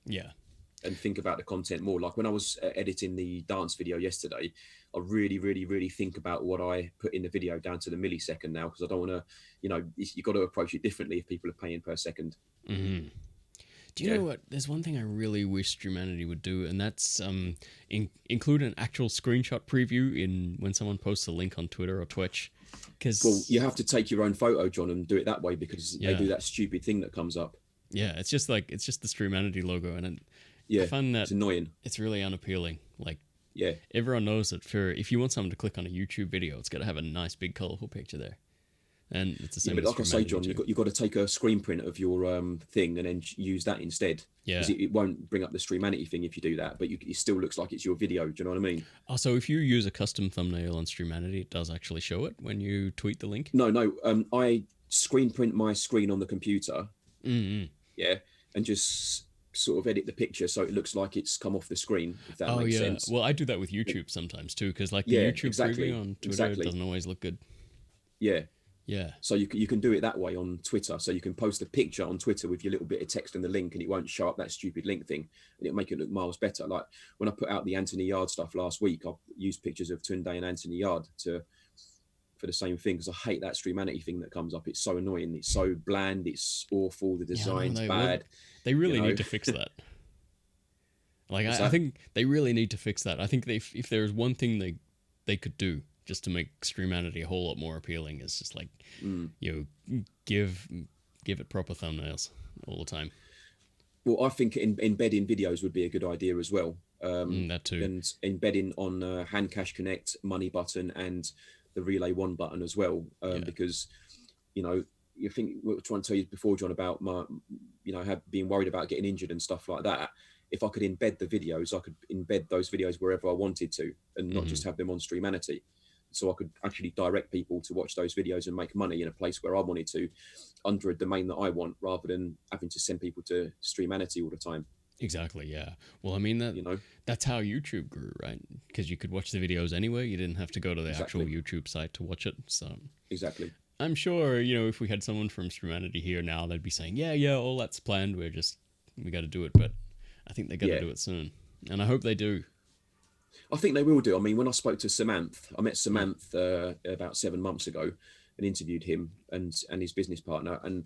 Yeah. And think about the content more. Like when I was editing the dance video yesterday, I really think about what I put in the video down to the millisecond now, because I don't want to, you know, you've got to approach it differently if people are paying per second. Do you know what? There's one thing I really wish Streamanity would do, and that's include an actual screenshot preview in when someone posts a link on Twitter or Twitch. Well, you have to take your own photo, John, and do it that way, because they do that stupid thing that comes up. Yeah, it's just the Streamanity logo, and I find that it's annoying. It's really unappealing. Like, yeah, everyone knows that if you want someone to click on a YouTube video, it's got to have a nice big colorful picture there. And it's the same. But like I say, John, you've got to take a screen print of your thing and then use that instead. Yeah. Because it won't bring up the Streamanity thing if you do that, but it still looks like it's your video. Do you know what I mean? Oh, so if you use a custom thumbnail on Streamanity, it does actually show it when you tweet the link? No. I screen print my screen on the computer. Mm-hmm. Yeah, and just sort of edit the picture so it looks like it's come off the screen, if that makes sense. Well, I do that with YouTube sometimes too, because like the YouTube preview on Twitter doesn't always look good. Yeah. So you can do it that way on Twitter. So you can post a picture on Twitter with your little bit of text and the link, and it won't show up that stupid link thing, and it'll make it look miles better. Like when I put out the Anthony Yard stuff last week, I used pictures of Tunde and Anthony Yard for the same thing, because I hate that Streamanity thing that comes up. It's so annoying. It's so bland. It's awful. The design's bad. They really need to fix that. Like I think they really need to fix that. I think if there's one thing they could do just to make Streamanity a whole lot more appealing, is just like give it proper thumbnails all the time. Well, I think embedding videos would be a good idea as well. That too. And embedding on Handcash Connect, Money Button, and the Relay One button as well. Because, you think we were trying to tell you before, John, about my, being worried about getting injured and stuff like that. If I could embed the videos, I could embed those videos wherever I wanted to, and not just have them on Streamanity. So I could actually direct people to watch those videos and make money in a place where I wanted to, under a domain that I want, rather than having to send people to Streamanity all the time. Exactly, yeah. Well, I mean, that's how YouTube grew, right? Because you could watch the videos anywhere. You didn't have to go to the actual YouTube site to watch it. So exactly. I'm sure, if we had someone from Streamanity here now, they'd be saying, yeah, all that's planned. We got to do it. But I think they got to do it soon. And I hope they do. I think they will do. I mean, when I spoke to Samanth, I met Samanth about 7 months ago and interviewed him and his business partner, and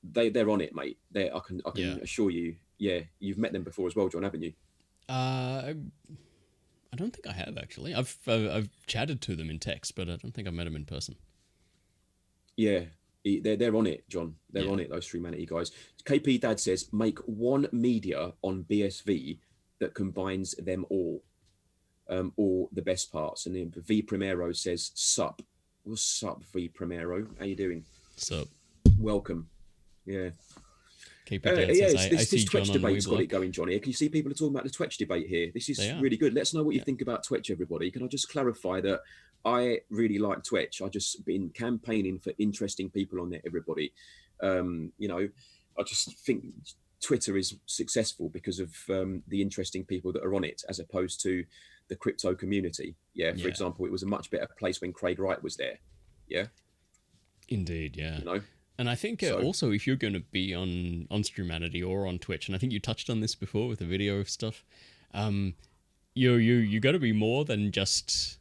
they're on it, mate. I can assure you. Yeah, you've met them before as well, John, haven't you? I don't think I have, actually. I've chatted to them in text, but I don't think I've met them in person. Yeah, they're on it, John. They're on it, those Streamanity guys. KP Dad says, make one media on BSV that combines them all the best parts. And then V Primero says, sup. What's up, V Primero? How you doing? Sup. Welcome. Yeah. This Twitch debate's got it going, Johnny. Can you see people are talking about the Twitch debate here? This is really good. Let's know what you think about Twitch, everybody. Can I just clarify that I really like Twitch? I've just been campaigning for interesting people on there, everybody. I just think Twitter is successful because of the interesting people that are on it, as opposed to the crypto community. For example, it was a much better place when Craig Wright was there. Yeah. Indeed, yeah. And I think also, if you're going to be on Streamanity or on Twitch, and I think you touched on this before with the video stuff, you got to be more than just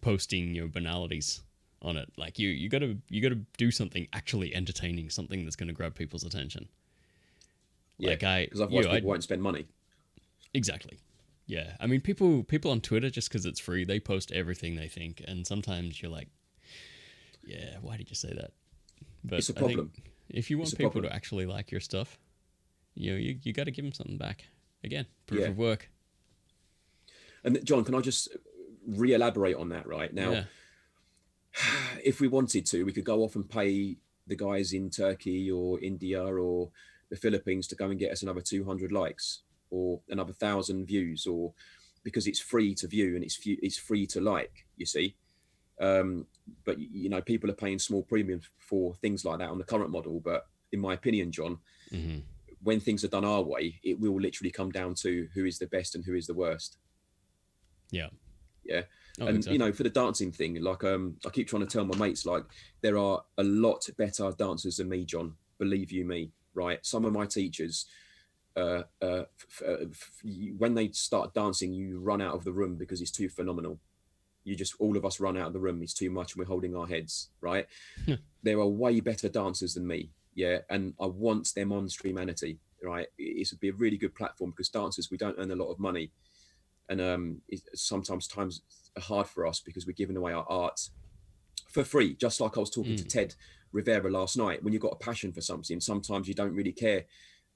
posting your banalities on it. Like you got to do something actually entertaining, something that's going to grab people's attention. Yeah, because otherwise people won't spend money. Exactly. Yeah, I mean, people on Twitter, just because it's free, they post everything they think, and sometimes you're like, yeah, why did you say that? But it's a problem. If you want people to actually like your stuff, you got to give them something back. Again, proof of work. And John, can I just re-elaborate on that right now? If we wanted to, we could go off and pay the guys in Turkey or India or the Philippines to go and get us another 200 likes or another 1,000 views, or because it's free to view and it's free to like, you see. But people are paying small premiums for things like that on the current model. But in my opinion, John, when things are done our way, it will literally come down to who is the best and who is the worst. Yeah. Oh, and exactly. For the dancing thing, like I keep trying to tell my mates, like, there are a lot better dancers than me, John. Believe you me, right? Some of my teachers, when they start dancing, you run out of the room because it's too phenomenal. All of us run out of the room. It's too much and we're holding our heads, right? There are way better dancers than me. Yeah. And I want them on Streamanity, right? It would be a really good platform, because dancers, we don't earn a lot of money. And sometimes times are hard for us because we're giving away our art for free. Just like I was talking to Ted Rivera last night, when you've got a passion for something, sometimes you don't really care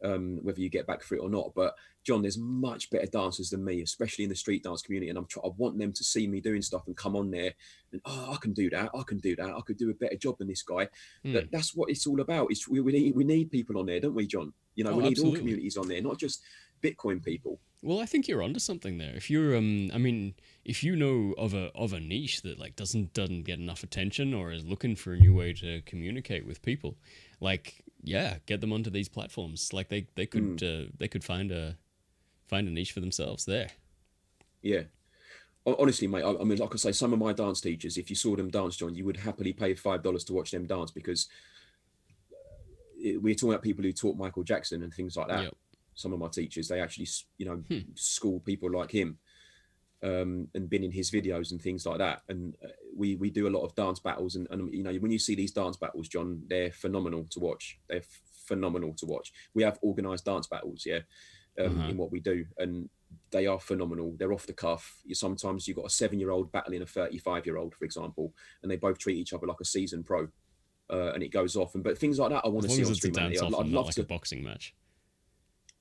whether you get back for it or not. But John, there's much better dancers than me, especially in the street dance community, and I want them to see me doing stuff and come on there and, I can do that, I could do a better job than this guy. That's what it's all about. We need people on there, don't we, John? You know, we need all communities on there, not just Bitcoin people. Well, I think you're onto something there. If you're, I mean, if you know of a niche that like doesn't get enough attention or is looking for a new way to communicate with people, like, yeah, get them onto these platforms. Like they could find a niche for themselves there. Yeah. Honestly, mate, I mean, like I say, some of my dance teachers, if you saw them dance, John, you would happily pay $5 to watch them dance, because we're talking about people who taught Michael Jackson and things like that. Yep. Some of my teachers, they actually, you know, school people like him, and been in his videos and things like that. And we do a lot of dance battles, and you know, when you see these dance battles, John, they're phenomenal to watch. They're phenomenal to watch. We have organized dance battles, in what we do, and they are phenomenal. They're off the cuff. Sometimes you've got a 7-year-old battling a 35-year-old, for example, and they both treat each other like a seasoned pro, and it goes off. But things like that, I want to see on stream. I'd love like a boxing match.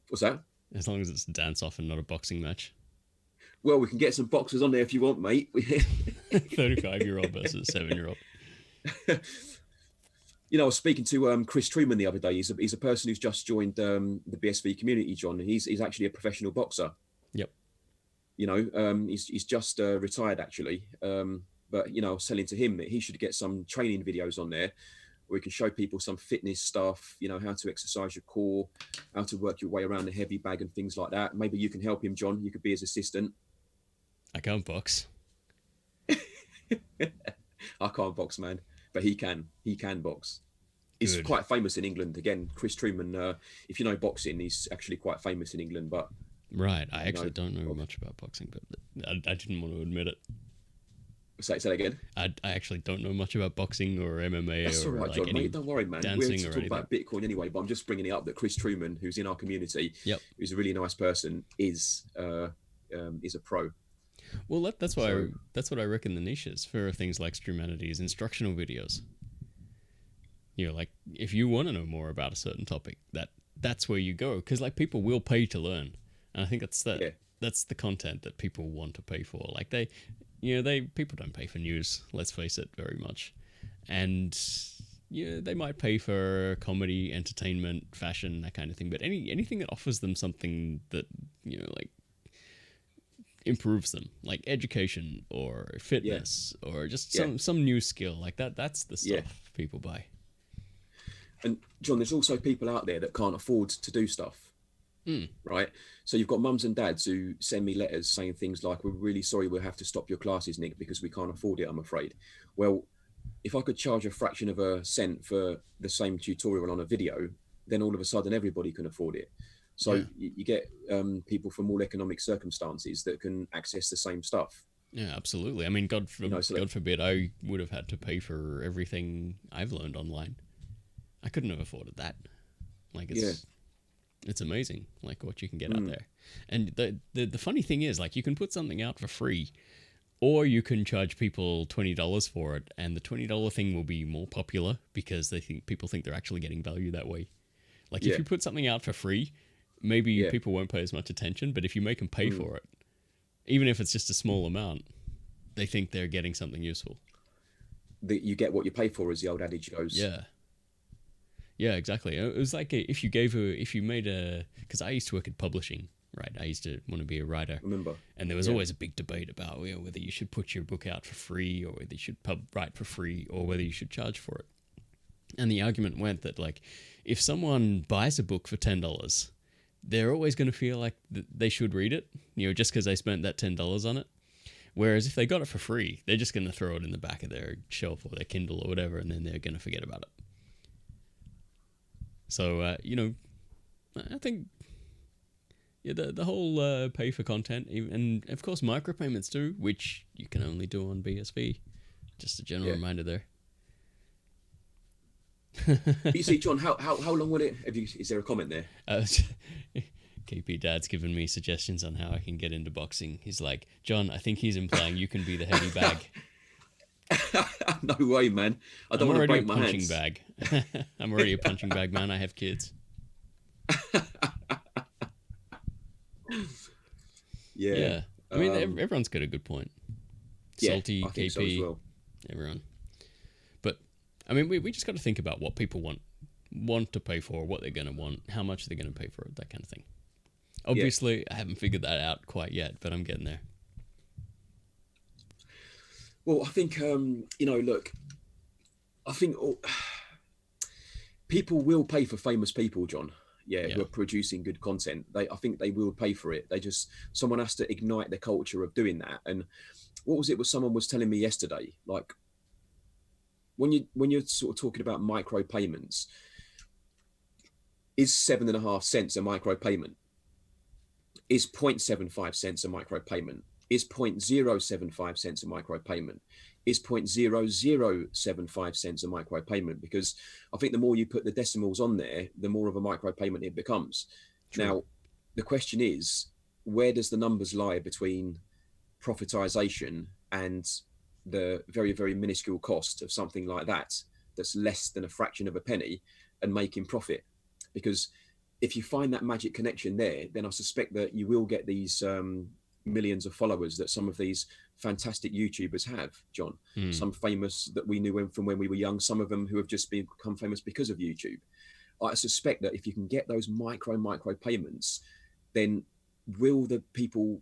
What's that? As long as it's a dance off and not a boxing match. Well, we can get some boxers on there if you want, mate. 35-year-old versus 7-year-old. You know, I was speaking to Chris Truman the other day. He's a person who's just joined the BSV community, John. He's actually a professional boxer. Yep. You know, he's just retired, actually. But, you know, I was telling to him that he should get some training videos on there where you can show people some fitness stuff, you know, how to exercise your core, how to work your way around the heavy bag and things like that. Maybe you can help him, John. You could be his assistant. I can't box. I can't box, man, but he can. He can box. He's quite famous in England. Again, Chris Truman, if you know boxing, he's actually quite famous in England. But right, I actually don't know much about boxing, but I didn't want to admit it. Say that again. I actually don't know much about boxing or MMA. That's all right, like John, mate. Don't worry, man. We're to talk anything about Bitcoin anyway, but I'm just bringing it up that Chris Truman, who's in our community, who's a really nice person, is a pro. Well, that's what I reckon the niche is for things like Streamanity's instructional videos. You know, like if you want to know more about a certain topic, that's where you go, because like people will pay to learn, and I think that's the content that people want to pay for. Like people don't pay for news, let's face it, very much, and they might pay for comedy, entertainment, fashion, that kind of thing. But anything that offers them something that like improves them, like education or fitness or just some new skill like that's the stuff people buy. And John, there's also people out there that can't afford to do stuff, right? So you've got mums and dads who send me letters saying things like, we're really sorry, we'll have to stop your classes, Nick, because we can't afford it, I'm afraid. Well, if I could charge a fraction of a cent for the same tutorial on a video, then all of a sudden everybody can afford it. So you get people from all economic circumstances that can access the same stuff. Yeah, absolutely. I mean, God forbid I would have had to pay for everything I've learned online. I couldn't have afforded that. Like it's amazing, like what you can get out there. And the funny thing is, like, you can put something out for free, or you can charge people $20 for it, and the $20 thing will be more popular because people think they're actually getting value that way. Like if you put something out for free, maybe people won't pay as much attention, but if you make them pay for it, even if it's just a small amount, they think they're getting something useful. That you get what you pay for, as the old adage goes. Yeah, exactly. It was like because I used to work in publishing, right? I used to want to be a writer. Remember? And there was always a big debate about whether you should put your book out for free, or whether you should write for free, or whether you should charge for it. And the argument went that, like, if someone buys a book for $10, they're always going to feel like they should read it, just because they spent that $10 on it. Whereas if they got it for free, they're just going to throw it in the back of their shelf or their Kindle or whatever, and then they're going to forget about it. So, I think the whole pay for content, and of course micropayments too, which you can only do on BSV. Just a general reminder there. You see, John, how long will it? Is there a comment there? KP Dad's given me suggestions on how I can get into boxing. He's like, John, I think he's implying you can be the heavy bag. No way, man. I don't want to break my hands. I'm already a punching bag, man. I have kids. Yeah. Yeah. I mean, everyone's got a good point. Yeah, Salty, I think so as KP, well. everyone. But I mean, we just got to think about what people want to pay for, what they're going to want, how much they're going to pay for it, that kind of thing. Obviously, I haven't figured that out quite yet, but I'm getting there. Well, I think look, I think people will pay for famous people, John. Yeah, who are producing good content. I think they will pay for it. Someone has to ignite the culture of doing that. And what was it? Was someone was telling me yesterday, like when you're sort of talking about micro payments, is 7.5 cents a micro payment? Is 0.75 cents a micro payment? Is 0.075 cents a micro payment? Is 0.0075 cents a micro payment? Because I think the more you put the decimals on there, the more of a micro payment it becomes. True. Now, the question is, where does the numbers lie between profitization and the very, very minuscule cost of something like that's less than a fraction of a penny, and making profit? Because if you find that magic connection there, then I suspect that you will get these millions of followers that some of these fantastic YouTubers have, John. Some famous that we knew from when we were young, some of them who have just become famous because of YouTube. I suspect that if you can get those micro payments, then will the people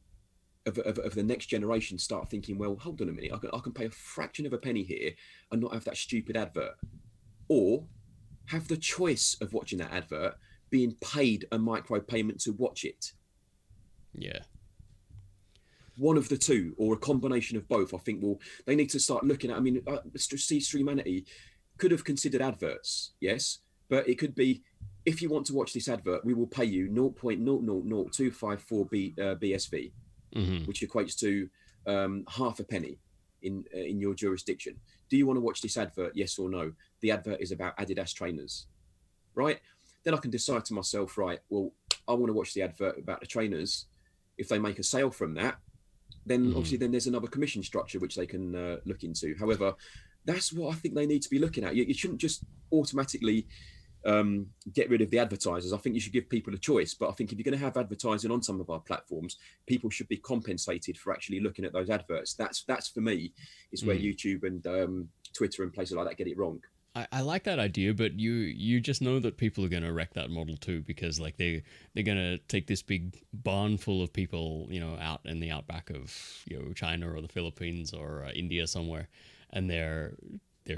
of the next generation start thinking, well, hold on a minute, I can pay a fraction of a penny here and not have that stupid advert, or have the choice of watching that advert, being paid a micro payment to watch it. Yeah. One of the two, or a combination of both. I think they need to start looking at. I mean, Streamanity could have considered adverts, yes, but it could be, if you want to watch this advert, we will pay you 0.000254 BSV, which equates to half a penny in your jurisdiction. Do you want to watch this advert? Yes or no? The advert is about Adidas trainers, right? Then I can decide to myself, right, well, I want to watch the advert about the trainers. If they make a sale from that, then obviously then there's another commission structure which they can look into. However, that's what I think they need to be looking at. You shouldn't just automatically get rid of the advertisers. I think you should give people a choice. But I think if you're going to have advertising on some of our platforms, people should be compensated for actually looking at those adverts. That's for me is where YouTube and Twitter and places like that get it wrong. I like that idea, but you just know that people are going to wreck that model too, because like they're going to take this big barn full of people, out in the outback of China or the Philippines or India somewhere, and they're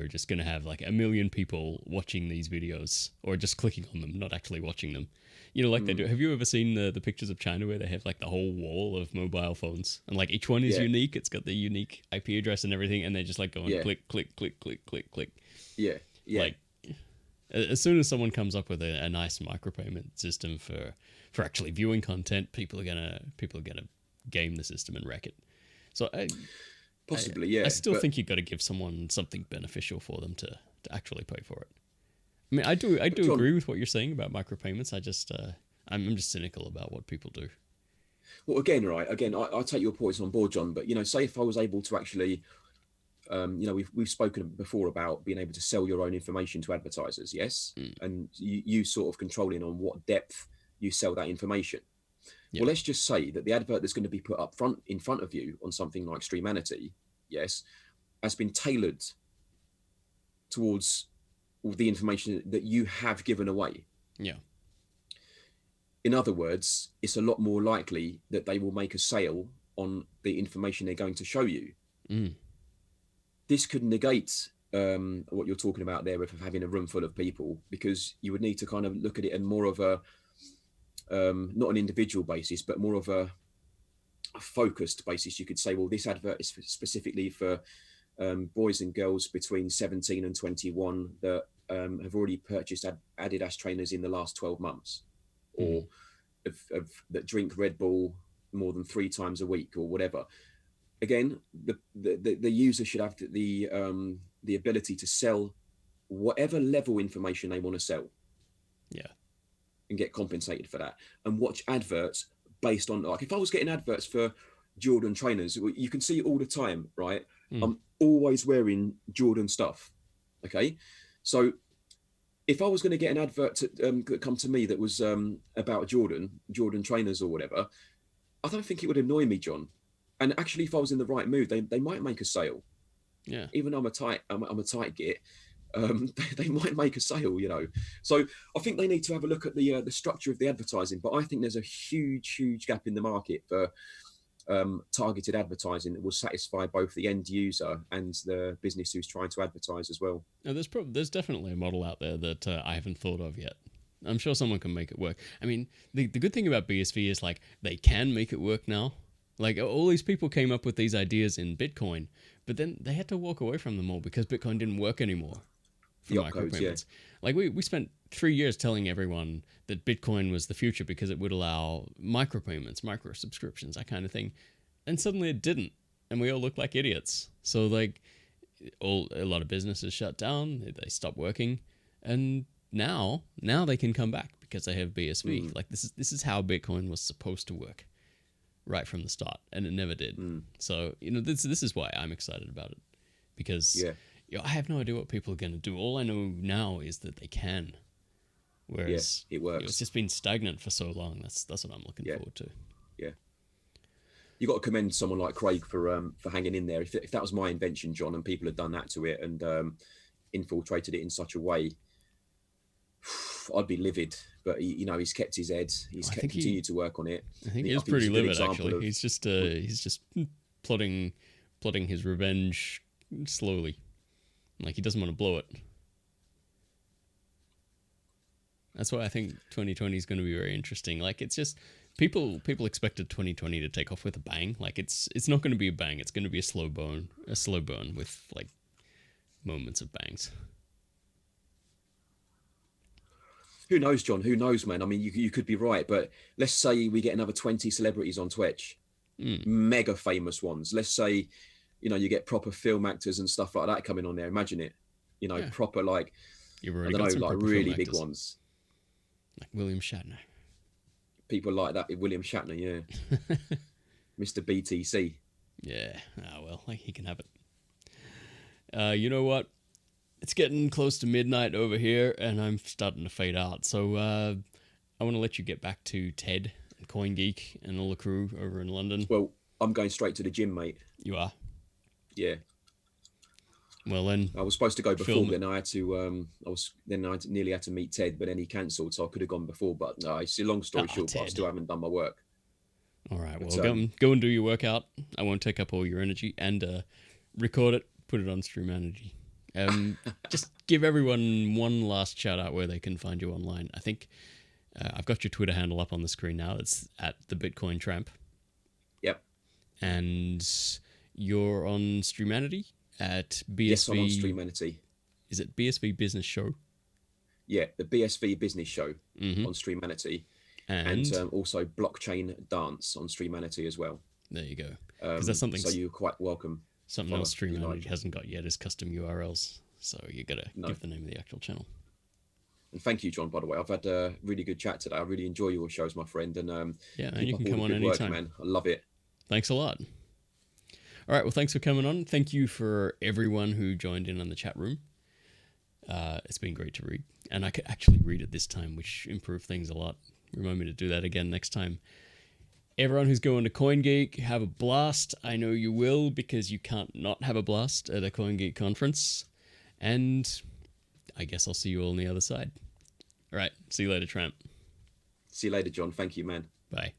just going to have like 1 million people watching these videos or just clicking on them, not actually watching them. Like they do. Have you ever seen the pictures of China where they have like the whole wall of mobile phones and like each one is unique? It's got the unique IP address and everything, and they're just like going click, click, click, click, click, click. Yeah. Like as soon as someone comes up with a nice micropayment system for actually viewing content, people are gonna game the system and wreck it. So I still think you've got to give someone something beneficial for them to actually pay for it. I mean, I do John, agree with what you're saying about micropayments. I'm just cynical about what people do. Well, again, I take your points on board, John. But say if I was able to actually, we've spoken before about being able to sell your own information to advertisers, yes, and you sort of controlling on what depth you sell that information. Well, let's just say that the advert that's going to be put up in front of you on something like Streamanity, yes, has been tailored towards all the information that you have given away. Yeah. In other words, it's a lot more likely that they will make a sale on the information they're going to show you. This could negate what you're talking about there of having a room full of people, because you would need to kind of look at it in more of a not an individual basis, but more of a focused basis. You could say, well, this advert is specifically for boys and girls between 17 and 21 that have already purchased Adidas trainers in the last 12 months, or that drink Red Bull more than 3 times a week, or whatever. Again, the user should have the ability to sell whatever level information they want to sell. Yeah. And get compensated for that, and watch adverts based on, like, if I was getting adverts for Jordan trainers, you can see it all the time, right? I'm always wearing Jordan stuff. Okay. So if I was going to get an advert to come to me that was about Jordan trainers or whatever, I don't think it would annoy me, John. And actually, if I was in the right mood, they might make a sale. Yeah. Even though I'm a tight git, they might make a sale, you know. So I think they need to have a look at the structure of the advertising. But I think there's a huge gap in the market for targeted advertising that will satisfy both the end user and the business who's trying to advertise as well. Now, there's definitely a model out there that I haven't thought of yet. I'm sure someone can make it work. I mean, the good thing about BSV is like they can make it work now. Like all these people came up with these ideas in Bitcoin, but then they had to walk away from them all because Bitcoin didn't work anymore for micropayments. Like we spent 3 years telling everyone that Bitcoin was the future because it would allow micropayments, micro subscriptions, that kind of thing. And suddenly it didn't. And we all looked like idiots. So like a lot of businesses shut down, they stopped working, and now they can come back because they have BSV. Like this is how Bitcoin was supposed to work right from the start, and it never did. So this is why I'm excited about it, because I have no idea what people are going to do. All I know now is that they can, whereas it works. It's just been stagnant for so long. That's what I'm looking forward to. Yeah. You got to commend someone like Craig for hanging in there. If that was my invention, John, and people had done that to it and infiltrated it in such a way, I'd be livid. But he's kept his head. He's continued to work on it. I think he's pretty livid actually. He's just plotting his revenge slowly. Like he doesn't want to blow it. That's why I think 2020 is going to be very interesting. Like it's just people expected 2020 to take off with a bang. Like it's not going to be a bang. It's going to be a slow burn with like moments of bangs. Who knows, John? Who knows, man? I mean, you could be right, but let's say we get another 20 celebrities on Twitch, mega famous ones. Let's say, you get proper film actors and stuff like that coming on there. Imagine it, proper like, I don't know, like really big ones. Like William Shatner. People like that. William Shatner, yeah. Mr. BTC. Yeah. Well, like he can have it. You know what? It's getting close to midnight over here, and I'm starting to fade out. So I want to let you get back to Ted and CoinGeek and all the crew over in London. Well, I'm going straight to the gym, mate. You are? Yeah. Well then, I was supposed to go before. Then I had to. I nearly had to meet Ted, but then he cancelled, so I could have gone before. But no, it's a long story short. But I still haven't done my work. All right. Well, go and do your workout. I won't take up all your energy, and record it. Put it on Stream Energy. Just give everyone one last shout out where they can find you online. I think I've got your Twitter handle up on the screen now. It's at the Bitcoin Tramp. Yep. And you're on Streamanity at BSV. Yes, I'm on Streamanity. Is it BSV Business Show? Yeah, the BSV Business Show on Streamanity. And also Blockchain Dance on Streamanity as well. There you go. Because that's something. So you're quite welcome. Something else Streamanity hasn't got yet is custom URLs. So you got to give the name of the actual channel. And thank you, John, by the way. I've had a really good chat today. I really enjoy your shows, my friend. And man, you can come on anytime. Man. I love it. Thanks a lot. All right, well, thanks for coming on. Thank you for everyone who joined in on the chat room. It's been great to read. And I could actually read it this time, which improved things a lot. Remind me to do that again next time. Everyone who's going to CoinGeek, have a blast. I know you will, because you can't not have a blast at a CoinGeek conference. And I guess I'll see you all on the other side. All right, see you later, Tramp. See you later, John. Thank you, man. Bye.